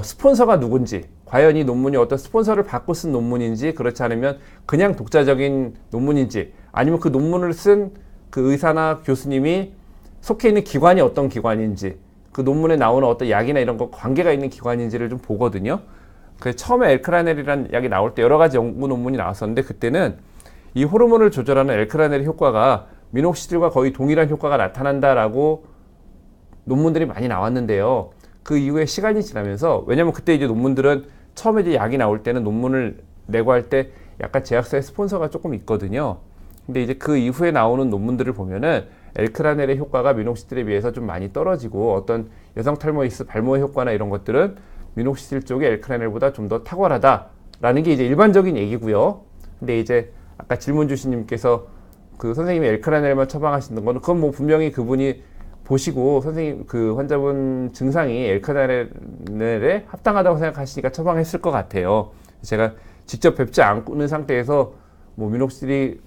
스폰서가 누군지, 과연 이 논문이 어떤 스폰서를 받고 쓴 논문인지, 그렇지 않으면 그냥 독자적인 논문인지, 아니면 그 논문을 쓴 그 의사나 교수님이 속해 있는 기관이 어떤 기관인지, 그 논문에 나오는 어떤 약이나 이런 거 관계가 있는 기관인지를 좀 보거든요. 그래서 처음에 엘크라넬이라는 약이 나올 때 여러 가지 연구 논문이 나왔었는데, 그때는 이 호르몬을 조절하는 엘크라넬의 효과가 미녹시딜과 거의 동일한 효과가 나타난다라고 논문들이 많이 나왔는데요. 그 이후에 시간이 지나면서, 왜냐면 그때 이제 논문들은 처음에 이제 약이 나올 때는 논문을 내고 할 때 약간 제약사의 스폰서가 조금 있거든요. 근데 이제 그 이후에 나오는 논문들을 보면은 엘크라넬의 효과가 미녹시딜에 비해서 좀 많이 떨어지고, 어떤 여성 탈모이스 발모의 효과나 이런 것들은 미녹시딜 쪽에 엘크라넬보다 좀 더 탁월하다라는 게 이제 일반적인 얘기고요. 근데 이제 아까 질문 주신님께서 그 선생님이 엘크라넬만 처방하시는 거는, 그건 뭐 분명히 그분이 보시고 선생님 그 환자분 증상이 엘크라넬에 합당하다고 생각하시니까 처방했을 것 같아요. 제가 직접 뵙지 않는 상태에서 뭐 미녹시딜이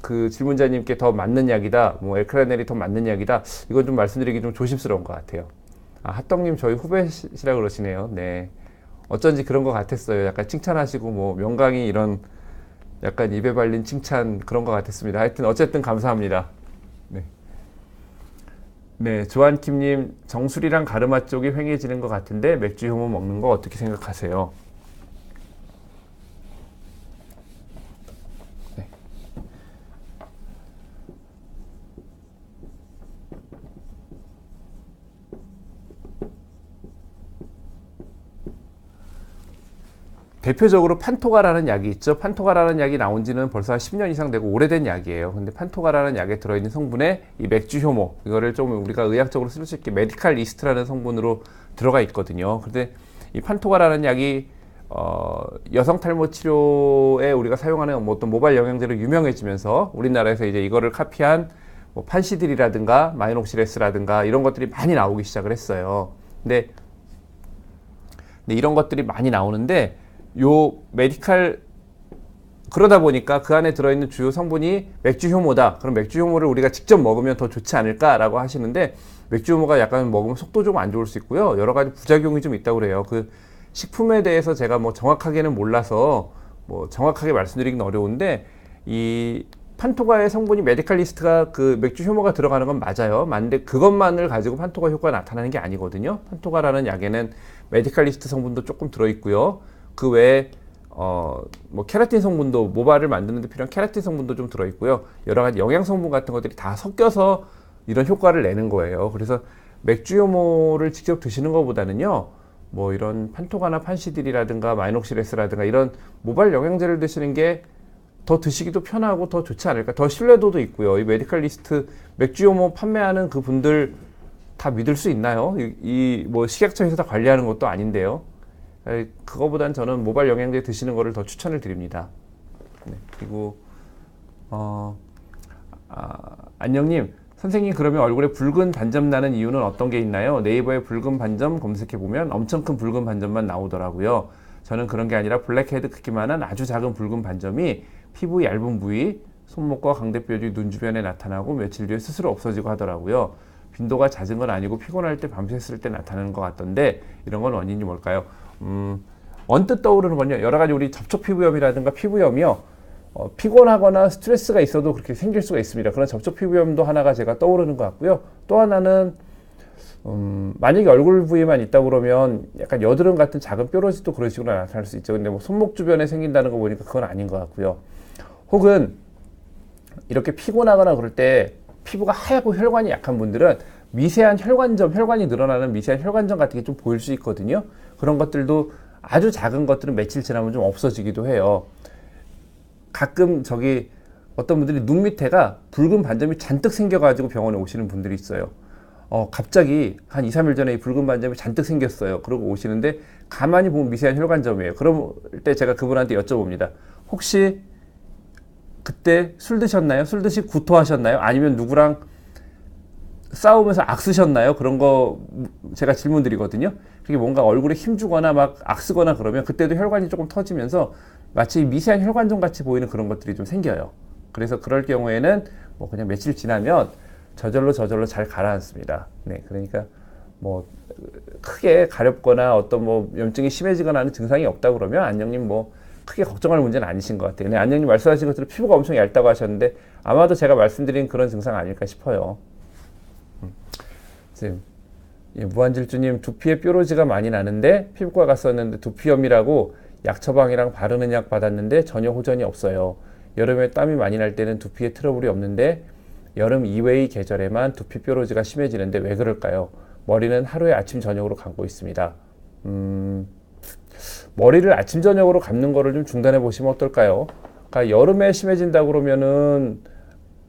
그 질문자님께 더 맞는 약이다, 뭐 엘크라넬이 더 맞는 약이다, 이건 좀 말씀드리기 좀 조심스러운 것 같아요. 아, 핫떡님 저희 후배시라 그러시네요. 네, 어쩐지 그런 것 같았어요. 약간 칭찬하시고 뭐 명강의 이런 약간 입에 발린 칭찬 그런 것 같았습니다. 하여튼 어쨌든 감사합니다. 네, 네, 조한킴님, 정수리랑 가르마 쪽이 휑해지는 것 같은데 맥주 효모 먹는 거 어떻게 생각하세요? 대표적으로 판토가라는 약이 있죠. 판토가라는 약이 나온 지는 벌써 한 10년 이상 되고 오래된 약이에요. 근데 판토가라는 약에 들어있는 성분에 이 맥주 효모, 이거를 좀 우리가 의학적으로 쓸 수 있게 메디칼 이스트라는 성분으로 들어가 있거든요. 근데 이 판토가라는 약이 여성 탈모 치료에 우리가 사용하는 뭐 어떤 모발 영양제로 유명해지면서 우리나라에서 이제 이거를 카피한 뭐 판시딜이라든가 마이녹시레스라든가 이런 것들이 많이 나오기 시작을 했어요. 근데 이런 것들이 많이 나오는데, 요 메디칼, 그러다 보니까 그 안에 들어있는 주요 성분이 맥주 효모다. 그럼 맥주 효모를 우리가 직접 먹으면 더 좋지 않을까라고 하시는데, 맥주 효모가 약간 먹으면 속도 좀 안 좋을 수 있고요. 여러 가지 부작용이 좀 있다고 그래요. 그 식품에 대해서 제가 뭐 정확하게는 몰라서 뭐 정확하게 말씀드리긴 어려운데, 이 판토가의 성분이 메디칼 리스트가 그 맥주 효모가 들어가는 건 맞아요. 맞는데 그것만을 가지고 판토가 효과가 나타나는 게 아니거든요. 판토가라는 약에는 메디칼 리스트 성분도 조금 들어있고요. 그 외에 뭐 케라틴 성분도, 모발을 만드는 데 필요한 케라틴 성분도 좀 들어있고요. 여러 가지 영양 성분 같은 것들이 다 섞여서 이런 효과를 내는 거예요. 그래서 맥주 효모를 직접 드시는 것보다는요, 뭐 이런 판토가나 판시딜이라든가 마이녹시레스라든가 이런 모발 영양제를 드시는 게 더 드시기도 편하고 더 좋지 않을까. 더 신뢰도도 있고요. 이 메디칼 리스트 맥주 효모 판매하는 그 분들 다 믿을 수 있나요? 이 뭐 식약처에서 다 관리하는 것도 아닌데요. 그거보단 저는 모발 영양제 드시는 거를 더 추천을 드립니다. 네, 그리고 안녕님, 선생님 그러면 얼굴에 붉은 반점 나는 이유는 어떤 게 있나요? 네이버에 붉은 반점 검색해 보면 엄청 큰 붉은 반점만 나오더라고요. 저는 그런 게 아니라 블랙헤드 크기만한 아주 작은 붉은 반점이 피부 얇은 부위, 손목과 광대뼈 뒤 눈 주변에 나타나고 며칠 뒤에 스스로 없어지고 하더라고요. 빈도가 잦은 건 아니고 피곤할 때 밤샜을 때 나타나는 것 같던데, 이런 건 원인이 뭘까요? 언뜻 떠오르는 건요, 여러 가지 우리 접촉 피부염이라든가 피부염이요, 피곤하거나 스트레스가 있어도 그렇게 생길 수가 있습니다. 그런 접촉 피부염도 하나가 제가 떠오르는 것 같고요. 또 하나는 만약에 얼굴 부위만 있다 그러면 약간 여드름 같은 작은 뾰루지도 그런 식으로 나타날 수 있죠. 근데 뭐 손목 주변에 생긴다는 거 보니까 그건 아닌 것 같고요. 혹은 이렇게 피곤하거나 그럴 때 피부가 하얗고 혈관이 약한 분들은 미세한 혈관점, 혈관이 늘어나는 미세한 혈관점 같은 게 좀 보일 수 있거든요. 그런 것들도 아주 작은 것들은 며칠 지나면 좀 없어지기도 해요. 가끔 어떤 분들이 눈 밑에가 붉은 반점이 잔뜩 생겨가지고 병원에 오시는 분들이 있어요. 갑자기 한 2, 3일 전에 이 붉은 반점이 잔뜩 생겼어요. 그러고 오시는데 가만히 보면 미세한 혈관점이에요. 그럴 때 제가 그분한테 여쭤봅니다. 혹시 그때 술 드셨나요? 술 드시고 구토하셨나요? 아니면 누구랑 싸우면서 악쓰셨나요? 그런 거 제가 질문 드리거든요. 그게 뭔가 얼굴에 힘주거나 막 악쓰거나 그러면 그때도 혈관이 조금 터지면서 마치 미세한 혈관점 같이 보이는 그런 것들이 좀 생겨요. 그래서 그럴 경우에는 뭐 그냥 며칠 지나면 저절로 잘 가라앉습니다. 네, 그러니까 뭐 크게 가렵거나 어떤 뭐 염증이 심해지거나 하는 증상이 없다 그러면 안녕님 뭐 크게 걱정할 문제는 아니신 것 같아요. 근데 안녕님 말씀하신 것처럼 피부가 엄청 얇다고 하셨는데 아마도 제가 말씀드린 그런 증상 아닐까 싶어요. 지금 무한질주님, 두피에 뾰루지가 많이 나는데 피부과 갔었는데 두피염이라고 약 처방이랑 바르는 약 받았는데 전혀 호전이 없어요. 여름에 땀이 많이 날 때는 두피에 트러블이 없는데 여름 이외의 계절에만 두피 뾰루지가 심해지는데 왜 그럴까요? 머리는 하루에 아침 저녁으로 감고 있습니다. 머리를 아침 저녁으로 감는 거를 좀 중단해 보시면 어떨까요? 그러니까 여름에 심해진다 그러면은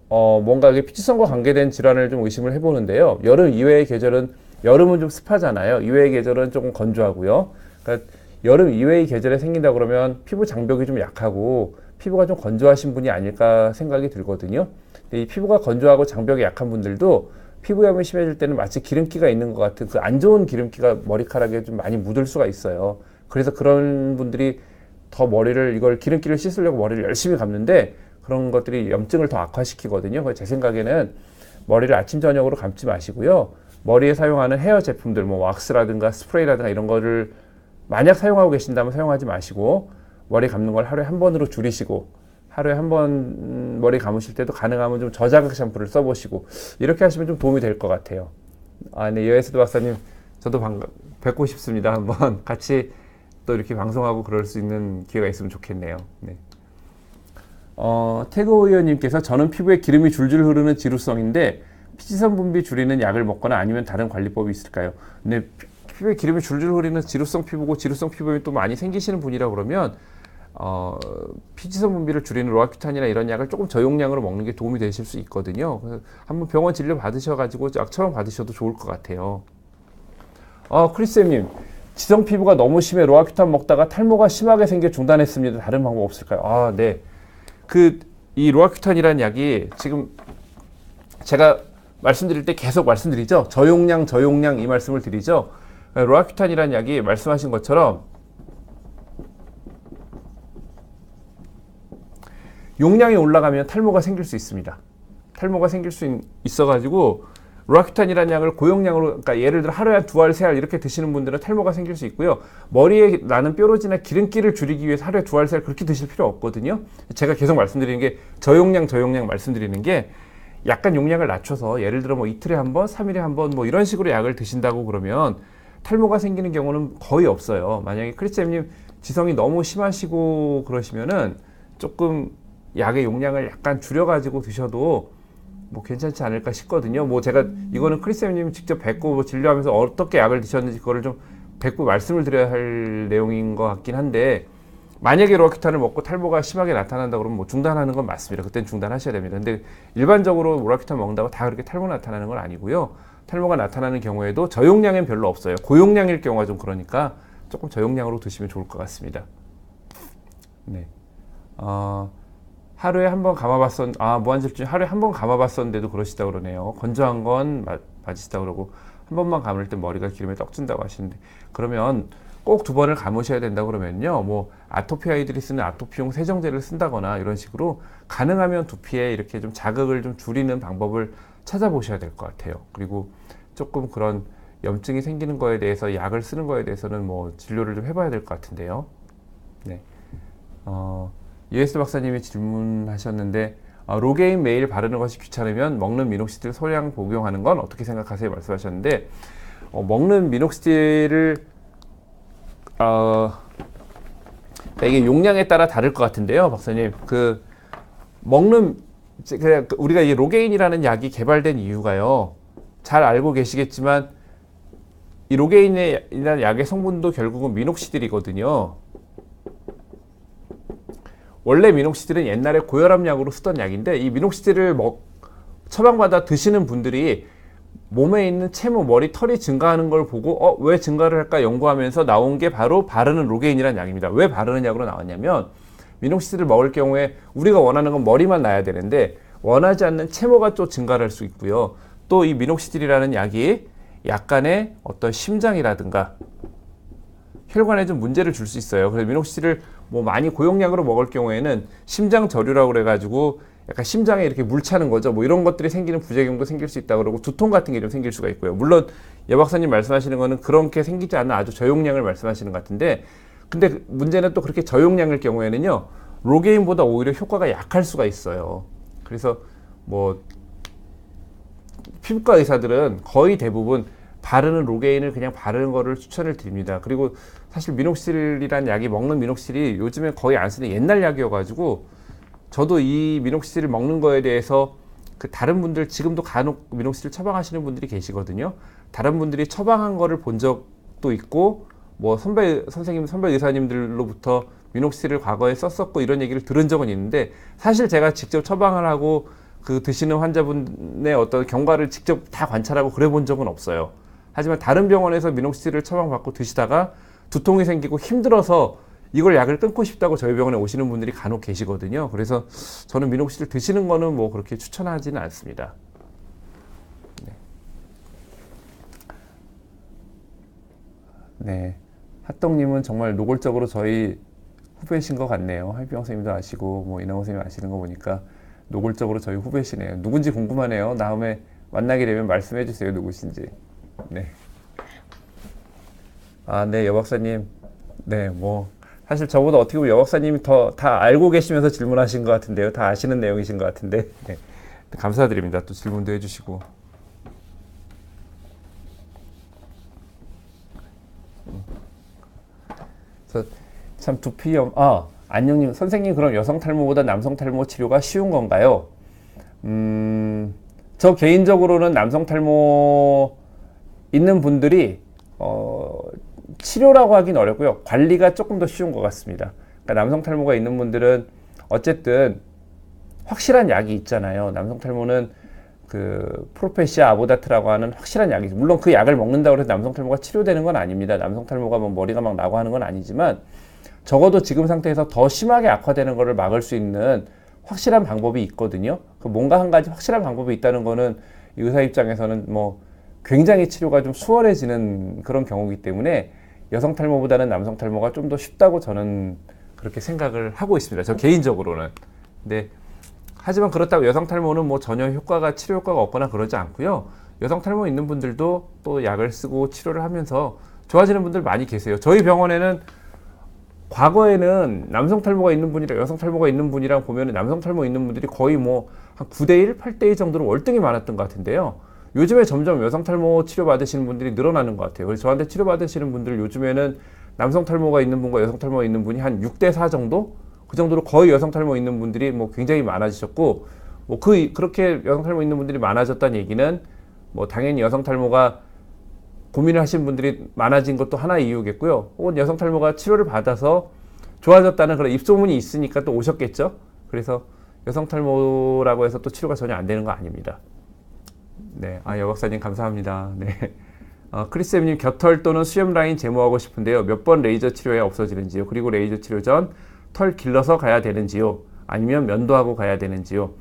뭔가 이게 피지성과 관계된 질환을 좀 의심을 해보는데요. 여름 이외의 계절은 여름은 좀 습하잖아요. 이외의 계절은 조금 건조하고요. 그러니까 여름 이외의 계절에 생긴다 그러면 피부 장벽이 좀 약하고 피부가 좀 건조하신 분이 아닐까 생각이 들거든요. 근데 이 피부가 건조하고 장벽이 약한 분들도 피부염이 심해질 때는 마치 기름기가 있는 것 같은 그 안 좋은 기름기가 머리카락에 좀 많이 묻을 수가 있어요. 그래서 그런 분들이 더 머리를 이걸 기름기를 씻으려고 머리를 열심히 감는데 그런 것들이 염증을 더 악화시키거든요. 그래서 제 생각에는 머리를 아침 저녁으로 감지 마시고요. 머리에 사용하는 헤어 제품들 뭐 왁스라든가 스프레이라든가 이런 거를 만약 사용하고 계신다면 사용하지 마시고 머리 감는 걸 하루에 한 번으로 줄이시고 하루에 한 번 머리 감으실 때도 가능하면 좀 저자극 샴푸를 써보시고 이렇게 하시면 좀 도움이 될 것 같아요. 네, 여에스드 박사님, 저도 뵙고 싶습니다. 한번 같이 또 이렇게 방송하고 그럴 수 있는 기회가 있으면 좋겠네요. 네. 태그 의원님께서 저는 피부에 기름이 줄줄 흐르는 지루성인데 피지선 분비 줄이는 약을 먹거나 아니면 다른 관리법이 있을까요? 근데 피부에 기름이 줄줄 흐르는 지루성 피부고 지루성 피부염이 또 많이 생기시는 분이라 그러면 피지선 분비를 줄이는 로아큐탄이나 이런 약을 조금 저용량으로 먹는 게 도움이 되실 수 있거든요. 그래서 한번 병원 진료 받으셔가지고 약처럼 받으셔도 좋을 것 같아요. 크리스님, 지성 피부가 너무 심해 로아큐탄 먹다가 탈모가 심하게 생겨 중단했습니다. 다른 방법 없을까요? 네. 이 로아큐탄이라는 약이 지금 제가 말씀드릴 때 계속 말씀드리죠. 저용량 이 말씀을 드리죠. 로아큐탄이라는 약이 말씀하신 것처럼 용량이 올라가면 탈모가 생길 수 있습니다. 탈모가 생길 수 있어가지고 로아큐탄이라는 약을 고용량으로, 그러니까 예를 들어 하루에 한 2알, 3알 이렇게 드시는 분들은 탈모가 생길 수 있고요. 머리에 나는 뾰루지나 기름기를 줄이기 위해서 하루에 2알, 3알 그렇게 드실 필요 없거든요. 제가 계속 말씀드리는 게 저용량 말씀드리는 게 약간 용량을 낮춰서 예를 들어 뭐 이틀에 한 번, 3일에 한 번 뭐 이런 식으로 약을 드신다고 그러면 탈모가 생기는 경우는 거의 없어요. 만약에 크리스쌤님 지성이 너무 심하시고 그러시면은 조금 약의 용량을 약간 줄여가지고 드셔도 뭐 괜찮지 않을까 싶거든요. 뭐 제가 이거는 크리스쌤님 직접 뵙고 뭐 진료하면서 어떻게 약을 드셨는지 그거를 좀 뵙고 말씀을 드려야 할 내용인 것 같긴 한데 만약에 로아큐탄을 먹고 탈모가 심하게 나타난다 그러면 뭐 중단하는 건 맞습니다. 그때는 중단하셔야 됩니다. 근데 일반적으로 로아큐탄 먹는다고 다 그렇게 탈모 나타나는 건 아니고요. 탈모가 나타나는 경우에도 저용량엔 별로 없어요. 고용량일 경우가 좀 그러니까 조금 저용량으로 드시면 좋을 것 같습니다. 네. 하루에 한 번 무한질주 하루에 한 번 감아봤었는데도 그러시다 그러네요. 건조한 건 맞으시다 그러고 한 번만 감을 때 머리가 기름에 떡진다고 하시는데 그러면 꼭 2번을 감으셔야 된다 그러면요. 뭐 아토피 아이들이 쓰는 아토피용 세정제를 쓴다거나 이런 식으로 가능하면 두피에 이렇게 좀 자극을 좀 줄이는 방법을 찾아보셔야 될 것 같아요. 그리고 조금 그런 염증이 생기는 거에 대해서 약을 쓰는 거에 대해서는 뭐 진료를 좀 해봐야 될 것 같은데요. 네. 유에스 박사님이 질문하셨는데 로게인 매일 바르는 것이 귀찮으면 먹는 미녹시딜 소량 복용하는 건 어떻게 생각하세요? 말씀하셨는데 먹는 미녹시딜을 이게 용량에 따라 다를 것 같은데요, 박사님. 우리가 이 로게인이라는 약이 개발된 이유가요. 잘 알고 계시겠지만 이 로게인이라는 약의 성분도 결국은 미녹시딜이거든요. 원래 미녹시딜은 옛날에 고혈압약으로 쓰던 약인데 이 미녹시딜을 처방받아 드시는 분들이 몸에 있는 채모, 머리 털이 증가하는 걸 보고 왜 증가를 할까 연구하면서 나온 게 바로 바르는 로게인이라는 약입니다. 왜 바르는 약으로 나왔냐면 미녹시딜을 먹을 경우에 우리가 원하는 건 머리만 나야 되는데 원하지 않는 채모가 또 증가를 할 수 있고요. 또 이 미녹시딜이라는 약이 약간의 어떤 심장이라든가 혈관에 좀 문제를 줄 수 있어요. 그래서 미녹시딜을 뭐 많이 고용량으로 먹을 경우에는 심장 저류라고 그래가지고 약간 심장에 이렇게 물 차는 거죠. 뭐 이런 것들이 생기는 부작용도 생길 수 있다 그러고 두통 같은 게 좀 생길 수가 있고요. 물론 여 박사님 말씀하시는 거는 그렇게 생기지 않는 아주 저용량을 말씀하시는 것 같은데 근데 문제는 또 그렇게 저용량일 경우에는요, 로게인보다 오히려 효과가 약할 수가 있어요. 그래서 뭐 피부과 의사들은 거의 대부분 바르는 로게인을 그냥 바르는 거를 추천을 드립니다. 그리고 사실 미녹실이라는 약이, 먹는 미녹실이 요즘에 거의 안 쓰는 옛날 약이어가지고 저도 이 미녹실을 먹는 거에 대해서 그 다른 분들, 지금도 간혹 미녹실 처방하시는 분들이 계시거든요. 다른 분들이 처방한 거를 본 적도 있고, 뭐 선배 의사님들로부터 미녹실을 과거에 썼었고 이런 얘기를 들은 적은 있는데, 사실 제가 직접 처방을 하고 그 드시는 환자분의 어떤 경과를 직접 다 관찰하고 그래 본 적은 없어요. 하지만 다른 병원에서 미녹실을 처방받고 드시다가 두통이 생기고 힘들어서 이걸 약을 끊고 싶다고 저희 병원에 오시는 분들이 간혹 계시거든요. 그래서 저는 미녹실 드시는 거는 뭐 그렇게 추천하지는 않습니다. 네. 핫떡님은 정말 노골적으로 저희 후배신 것 같네요. 하이병 선생님도 아시고 뭐 이나호 선생님 아시는 거 보니까 노골적으로 저희 후배시네요. 누군지 궁금하네요. 다음에 만나게 되면 말씀해 주세요. 누구신지. 네. 아, 네, 여 박사님. 네, 뭐 사실 저보다 어떻게 보면 여 박사님이 더 다 알고 계시면서 질문하신 것 같은데요. 다 아시는 내용이신 것 같은데. 네. 감사드립니다. 또 질문도 해주시고. 그래서 참 두피염, 안녕님, 선생님, 그럼 여성 탈모보다 남성 탈모 치료가 쉬운 건가요? 저 개인적으로는 남성 탈모 있는 분들이 치료라고 하긴 어렵고요. 관리가 조금 더 쉬운 것 같습니다. 그러니까 남성 탈모가 있는 분들은 어쨌든 확실한 약이 있잖아요. 남성 탈모는 그 프로페시아 아보다트라고 하는 확실한 약이, 물론 그 약을 먹는다고 해서 남성 탈모가 치료되는 건 아닙니다. 남성 탈모가 뭐 머리가 막 나고 하는 건 아니지만 적어도 지금 상태에서 더 심하게 악화되는 것을 막을 수 있는 확실한 방법이 있거든요. 뭔가 한 가지 확실한 방법이 있다는 거는 의사 입장에서는 뭐 굉장히 치료가 좀 수월해지는 그런 경우이기 때문에 여성 탈모보다는 남성 탈모가 좀 더 쉽다고 저는 그렇게 생각을 하고 있습니다. 저 개인적으로는. 근데 하지만 그렇다고 여성 탈모는 뭐 전혀 치료 효과가 없거나 그러지 않고요. 여성 탈모 있는 분들도 또 약을 쓰고 치료를 하면서 좋아지는 분들 많이 계세요. 저희 병원에는 과거에는 남성 탈모가 있는 분이랑 여성 탈모가 있는 분이랑 보면은 남성 탈모 있는 분들이 거의 뭐 한 9대1, 8대2 정도로 월등히 많았던 것 같은데요. 요즘에 점점 여성 탈모 치료 받으시는 분들이 늘어나는 것 같아요. 그래서 저한테 치료 받으시는 분들 요즘에는 남성 탈모가 있는 분과 여성 탈모가 있는 분이 한 6대4 정도? 그 정도로 거의 여성 탈모 있는 분들이 뭐 굉장히 많아지셨고, 뭐 그렇게 여성 탈모 있는 분들이 많아졌다는 얘기는 뭐 당연히 여성 탈모가 고민을 하신 분들이 많아진 것도 하나의 이유겠고요. 혹은 여성 탈모가 치료를 받아서 좋아졌다는 그런 입소문이 있으니까 또 오셨겠죠. 그래서 여성 탈모라고 해서 또 치료가 전혀 안 되는 거 아닙니다. 네, 여 박사님 감사합니다. 네. 크리스엠님, 겨털 또는 수염 라인 제모하고 싶은데요. 몇 번 레이저 치료해야 없어지는지요? 그리고 레이저 치료 전 털 길러서 가야 되는지요? 아니면 면도하고 가야 되는지요?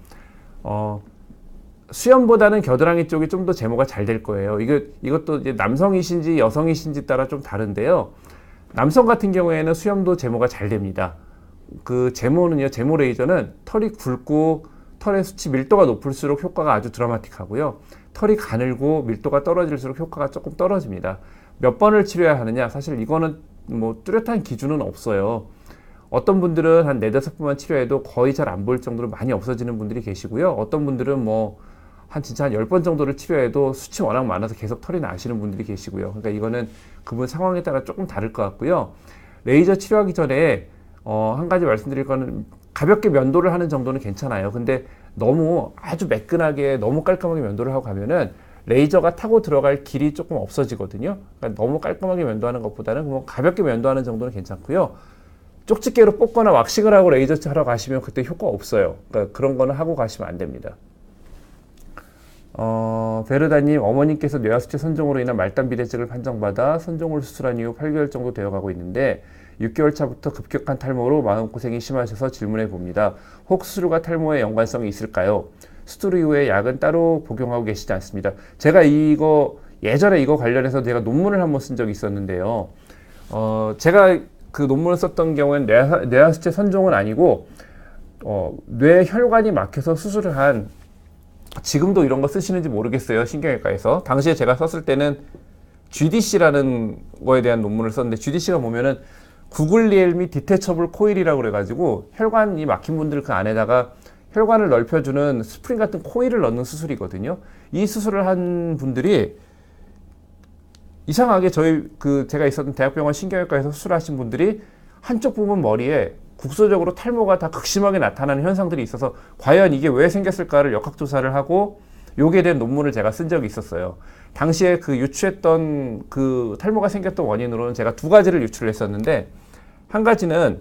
수염보다는 겨드랑이 쪽이 좀 더 제모가 잘 될 거예요. 이것도 이제 남성이신지 여성이신지 따라 좀 다른데요. 남성 같은 경우에는 수염도 제모가 잘 됩니다. 그 제모는요, 제모 레이저는 털이 굵고 털의 수치 밀도가 높을수록 효과가 아주 드라마틱하고요. 털이 가늘고 밀도가 떨어질수록 효과가 조금 떨어집니다. 몇 번을 치료해야 하느냐? 사실 이거는 뭐 뚜렷한 기준은 없어요. 어떤 분들은 한 4-5번만 치료해도 거의 잘 안 보일 정도로 많이 없어지는 분들이 계시고요. 어떤 분들은 뭐 진짜 한 10번 정도를 치료해도 수치 워낙 많아서 계속 털이 나시는 분들이 계시고요. 그러니까 이거는 그분 상황에 따라 조금 다를 것 같고요. 레이저 치료하기 전에 한 가지 말씀드릴 거는 가볍게 면도를 하는 정도는 괜찮아요. 근데 너무 아주 매끈하게 너무 깔끔하게 면도를 하고 가면은 레이저가 타고 들어갈 길이 조금 없어지거든요. 그러니까 너무 깔끔하게 면도하는 것보다는 뭐 가볍게 면도하는 정도는 괜찮고요. 쪽집게로 뽑거나 왁싱을 하고 레이저 하러 가시면 그때 효과 없어요. 그러니까 그런 거는 하고 가시면 안 됩니다. 베르다님, 어머님께서 뇌하수체 선종으로 인한 말단 비대증을 판정받아 선종을 수술한 이후 8개월 정도 되어가고 있는데 6개월 차부터 급격한 탈모로 마음고생이 심하셔서 질문해 봅니다. 혹 수술과 탈모에 연관성이 있을까요? 수술 이후에 약은 따로 복용하고 계시지 않습니다. 제가 예전에 이거 관련해서 제가 논문을 한번 쓴 적이 있었는데요. 제가 그 논문을 썼던 경우에는 뇌하수체 선종은 아니고 뇌혈관이 막혀서 수술을 한, 지금도 이런 거 쓰시는지 모르겠어요, 신경외과에서. 당시에 제가 썼을 때는 GDC라는 거에 대한 논문을 썼는데, GDC가 보면은 구글 리얼미 디태처블 코일이라고 그래가지고 혈관이 막힌 분들 그 안에다가 혈관을 넓혀주는 스프링 같은 코일을 넣는 수술이거든요. 이 수술을 한 분들이 이상하게 저희 제가 있었던 대학병원 신경외과에서 수술하신 분들이 한쪽 부분 머리에 국소적으로 탈모가 다 극심하게 나타나는 현상들이 있어서 과연 이게 왜 생겼을까를 역학조사를 하고 요게 대한 논문을 제가 쓴 적이 있었어요. 당시에 유추했던 탈모가 생겼던 원인으로는 제가 두 가지를 유추를 했었는데, 한 가지는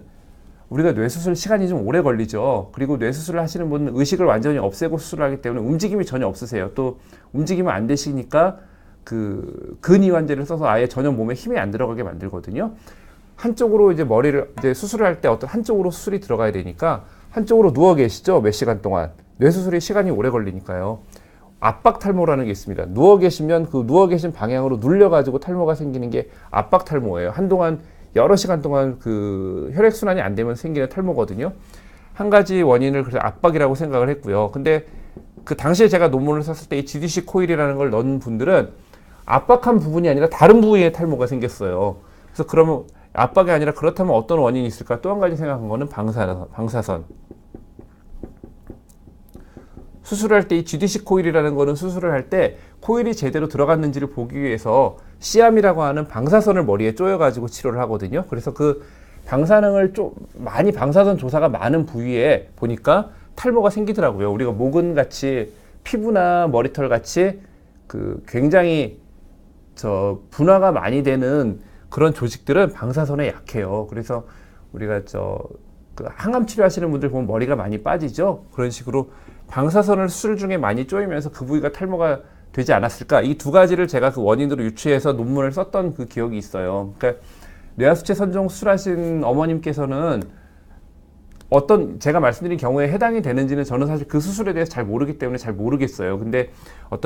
우리가 뇌수술 시간이 좀 오래 걸리죠. 그리고 뇌수술을 하시는 분은 의식을 완전히 없애고 수술을 하기 때문에 움직임이 전혀 없으세요. 또 움직이면 안 되시니까 근이완제를 써서 아예 전혀 몸에 힘이 안 들어가게 만들거든요. 한쪽으로 이제 머리를 이제 수술을 할 때 어떤 한쪽으로 수술이 들어가야 되니까 한쪽으로 누워 계시죠. 몇 시간 동안. 뇌수술이 시간이 오래 걸리니까요. 압박 탈모라는 게 있습니다. 누워 계시면 누워 계신 방향으로 눌려가지고 탈모가 생기는 게 압박 탈모예요. 한동안 여러 시간 동안 혈액순환이 안 되면 생기는 탈모거든요. 한 가지 원인을 그래서 압박이라고 생각을 했고요. 근데 당시에 제가 논문을 썼을 때 이 GDC 코일이라는 걸 넣은 분들은 압박한 부분이 아니라 다른 부위에 탈모가 생겼어요. 그래서 그러면 압박이 아니라 그렇다면 어떤 원인이 있을까? 또 한 가지 생각한 거는 방사선. 수술할 때 이 GDC 코일이라는 거는 수술을 할 때 코일이 제대로 들어갔는지를 보기 위해서 시암이라고 하는 방사선을 머리에 쪼여가지고 치료를 하거든요. 그래서 방사능을 방사선 조사가 많은 부위에 보니까 탈모가 생기더라고요. 우리가 모근 같이 피부나 머리털 같이 굉장히 분화가 많이 되는 그런 조직들은 방사선에 약해요. 그래서 우리가 항암 치료하시는 분들 보면 머리가 많이 빠지죠. 그런 식으로 방사선을 수술 중에 많이 쪼이면서 그 부위가 탈모가 되지 않았을까? 이 두 가지를 제가 원인으로 유추해서 논문을 썼던 기억이 있어요. 그러니까 뇌하수체 선종 수술하신 어머님께서는 제가 말씀드린 경우에 해당이 되는지는 저는 사실 그 수술에 대해서 잘 모르기 때문에 잘 모르겠어요. 근데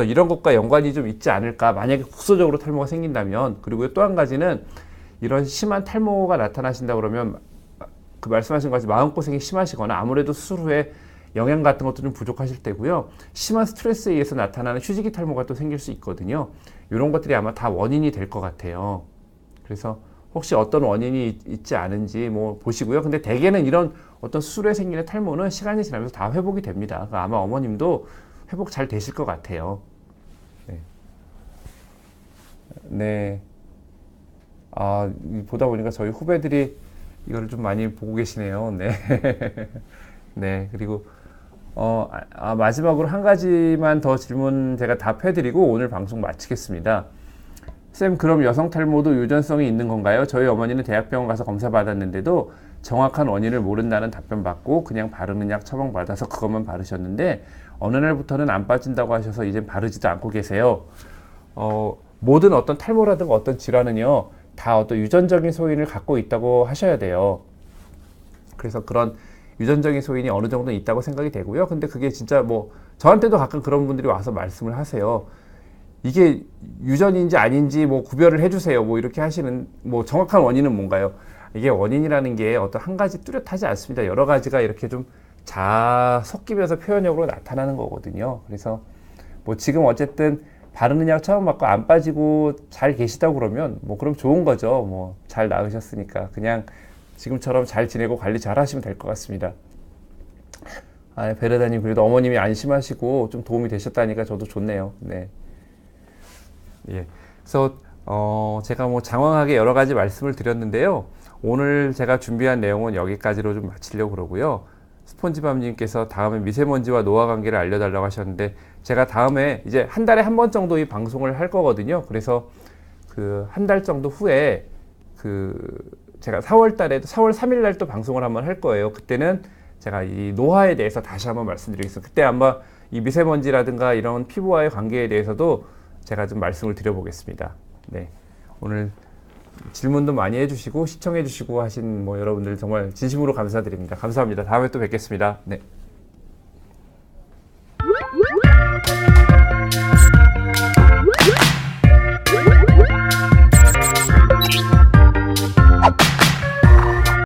이런 것과 연관이 좀 있지 않을까? 만약에 국소적으로 탈모가 생긴다면. 그리고 또 한 가지는 이런 심한 탈모가 나타나신다 그러면 말씀하신 것 같이 마음고생이 심하시거나 아무래도 수술 후에 영양 같은 것도 좀 부족하실 때고요. 심한 스트레스에 의해서 나타나는 휴지기 탈모가 또 생길 수 있거든요. 이런 것들이 아마 다 원인이 될 것 같아요. 그래서 혹시 어떤 원인이 있지 않은지 보시고요. 근데 대개는 이런 어떤 수술에 생기는 탈모는 시간이 지나면서 다 회복이 됩니다. 그러니까 아마 어머님도 회복 잘 되실 것 같아요. 네. 네. 보다 보니까 저희 후배들이 이거를 좀 많이 보고 계시네요. 네. 네. 그리고 마지막으로 한 가지만 더 질문 제가 답해드리고 오늘 방송 마치겠습니다. 쌤, 그럼 여성 탈모도 유전성이 있는 건가요? 저희 어머니는 대학병원 가서 검사 받았는데도 정확한 원인을 모른다는 답변 받고 그냥 바르는 약 처방 받아서 그것만 바르셨는데 어느 날부터는 안 빠진다고 하셔서 이젠 바르지도 않고 계세요. 모든 어떤 탈모라든가 어떤 질환은요, 다 어떤 유전적인 소인을 갖고 있다고 하셔야 돼요. 그래서 그런 유전적인 소인이 어느 정도 있다고 생각이 되고요. 근데 그게 진짜 저한테도 가끔 그런 분들이 와서 말씀을 하세요. 이게 유전인지 아닌지 구별을 해주세요. 이렇게 하시는, 정확한 원인은 뭔가요? 이게 원인이라는 게 어떤 한 가지 뚜렷하지 않습니다. 여러 가지가 이렇게 좀 섞이면서 표현력으로 나타나는 거거든요. 그래서 지금 어쨌든 바르는 약 처음 맞고 안 빠지고 잘 계시다고 그러면 그럼 좋은 거죠. 잘 나으셨으니까 그냥 지금처럼 잘 지내고 관리 잘 하시면 될 것 같습니다. 베레다님, 그래도 어머님이 안심하시고 좀 도움이 되셨다니까 저도 좋네요. 네. 예. 그래서 제가 장황하게 여러 가지 말씀을 드렸는데요. 오늘 제가 준비한 내용은 여기까지로 좀 마치려고 그러고요. 스폰지밥님께서 다음에 미세먼지와 노화 관계를 알려달라고 하셨는데, 제가 다음에 이제 한 달에 한 번 정도 이 방송을 할 거거든요. 그래서 한 달 정도 후에 제가 4월 3일 날 또 방송을 한번 할 거예요. 그때는 제가 이 노화에 대해서 다시 한번 말씀드리겠습니다. 그때 아마 이 미세먼지라든가 이런 피부와의 관계에 대해서도 제가 좀 말씀을 드려보겠습니다. 네. 오늘 질문도 많이 해주시고 시청해주시고 하신 여러분들 정말 진심으로 감사드립니다. 감사합니다. 다음에 또 뵙겠습니다. 네.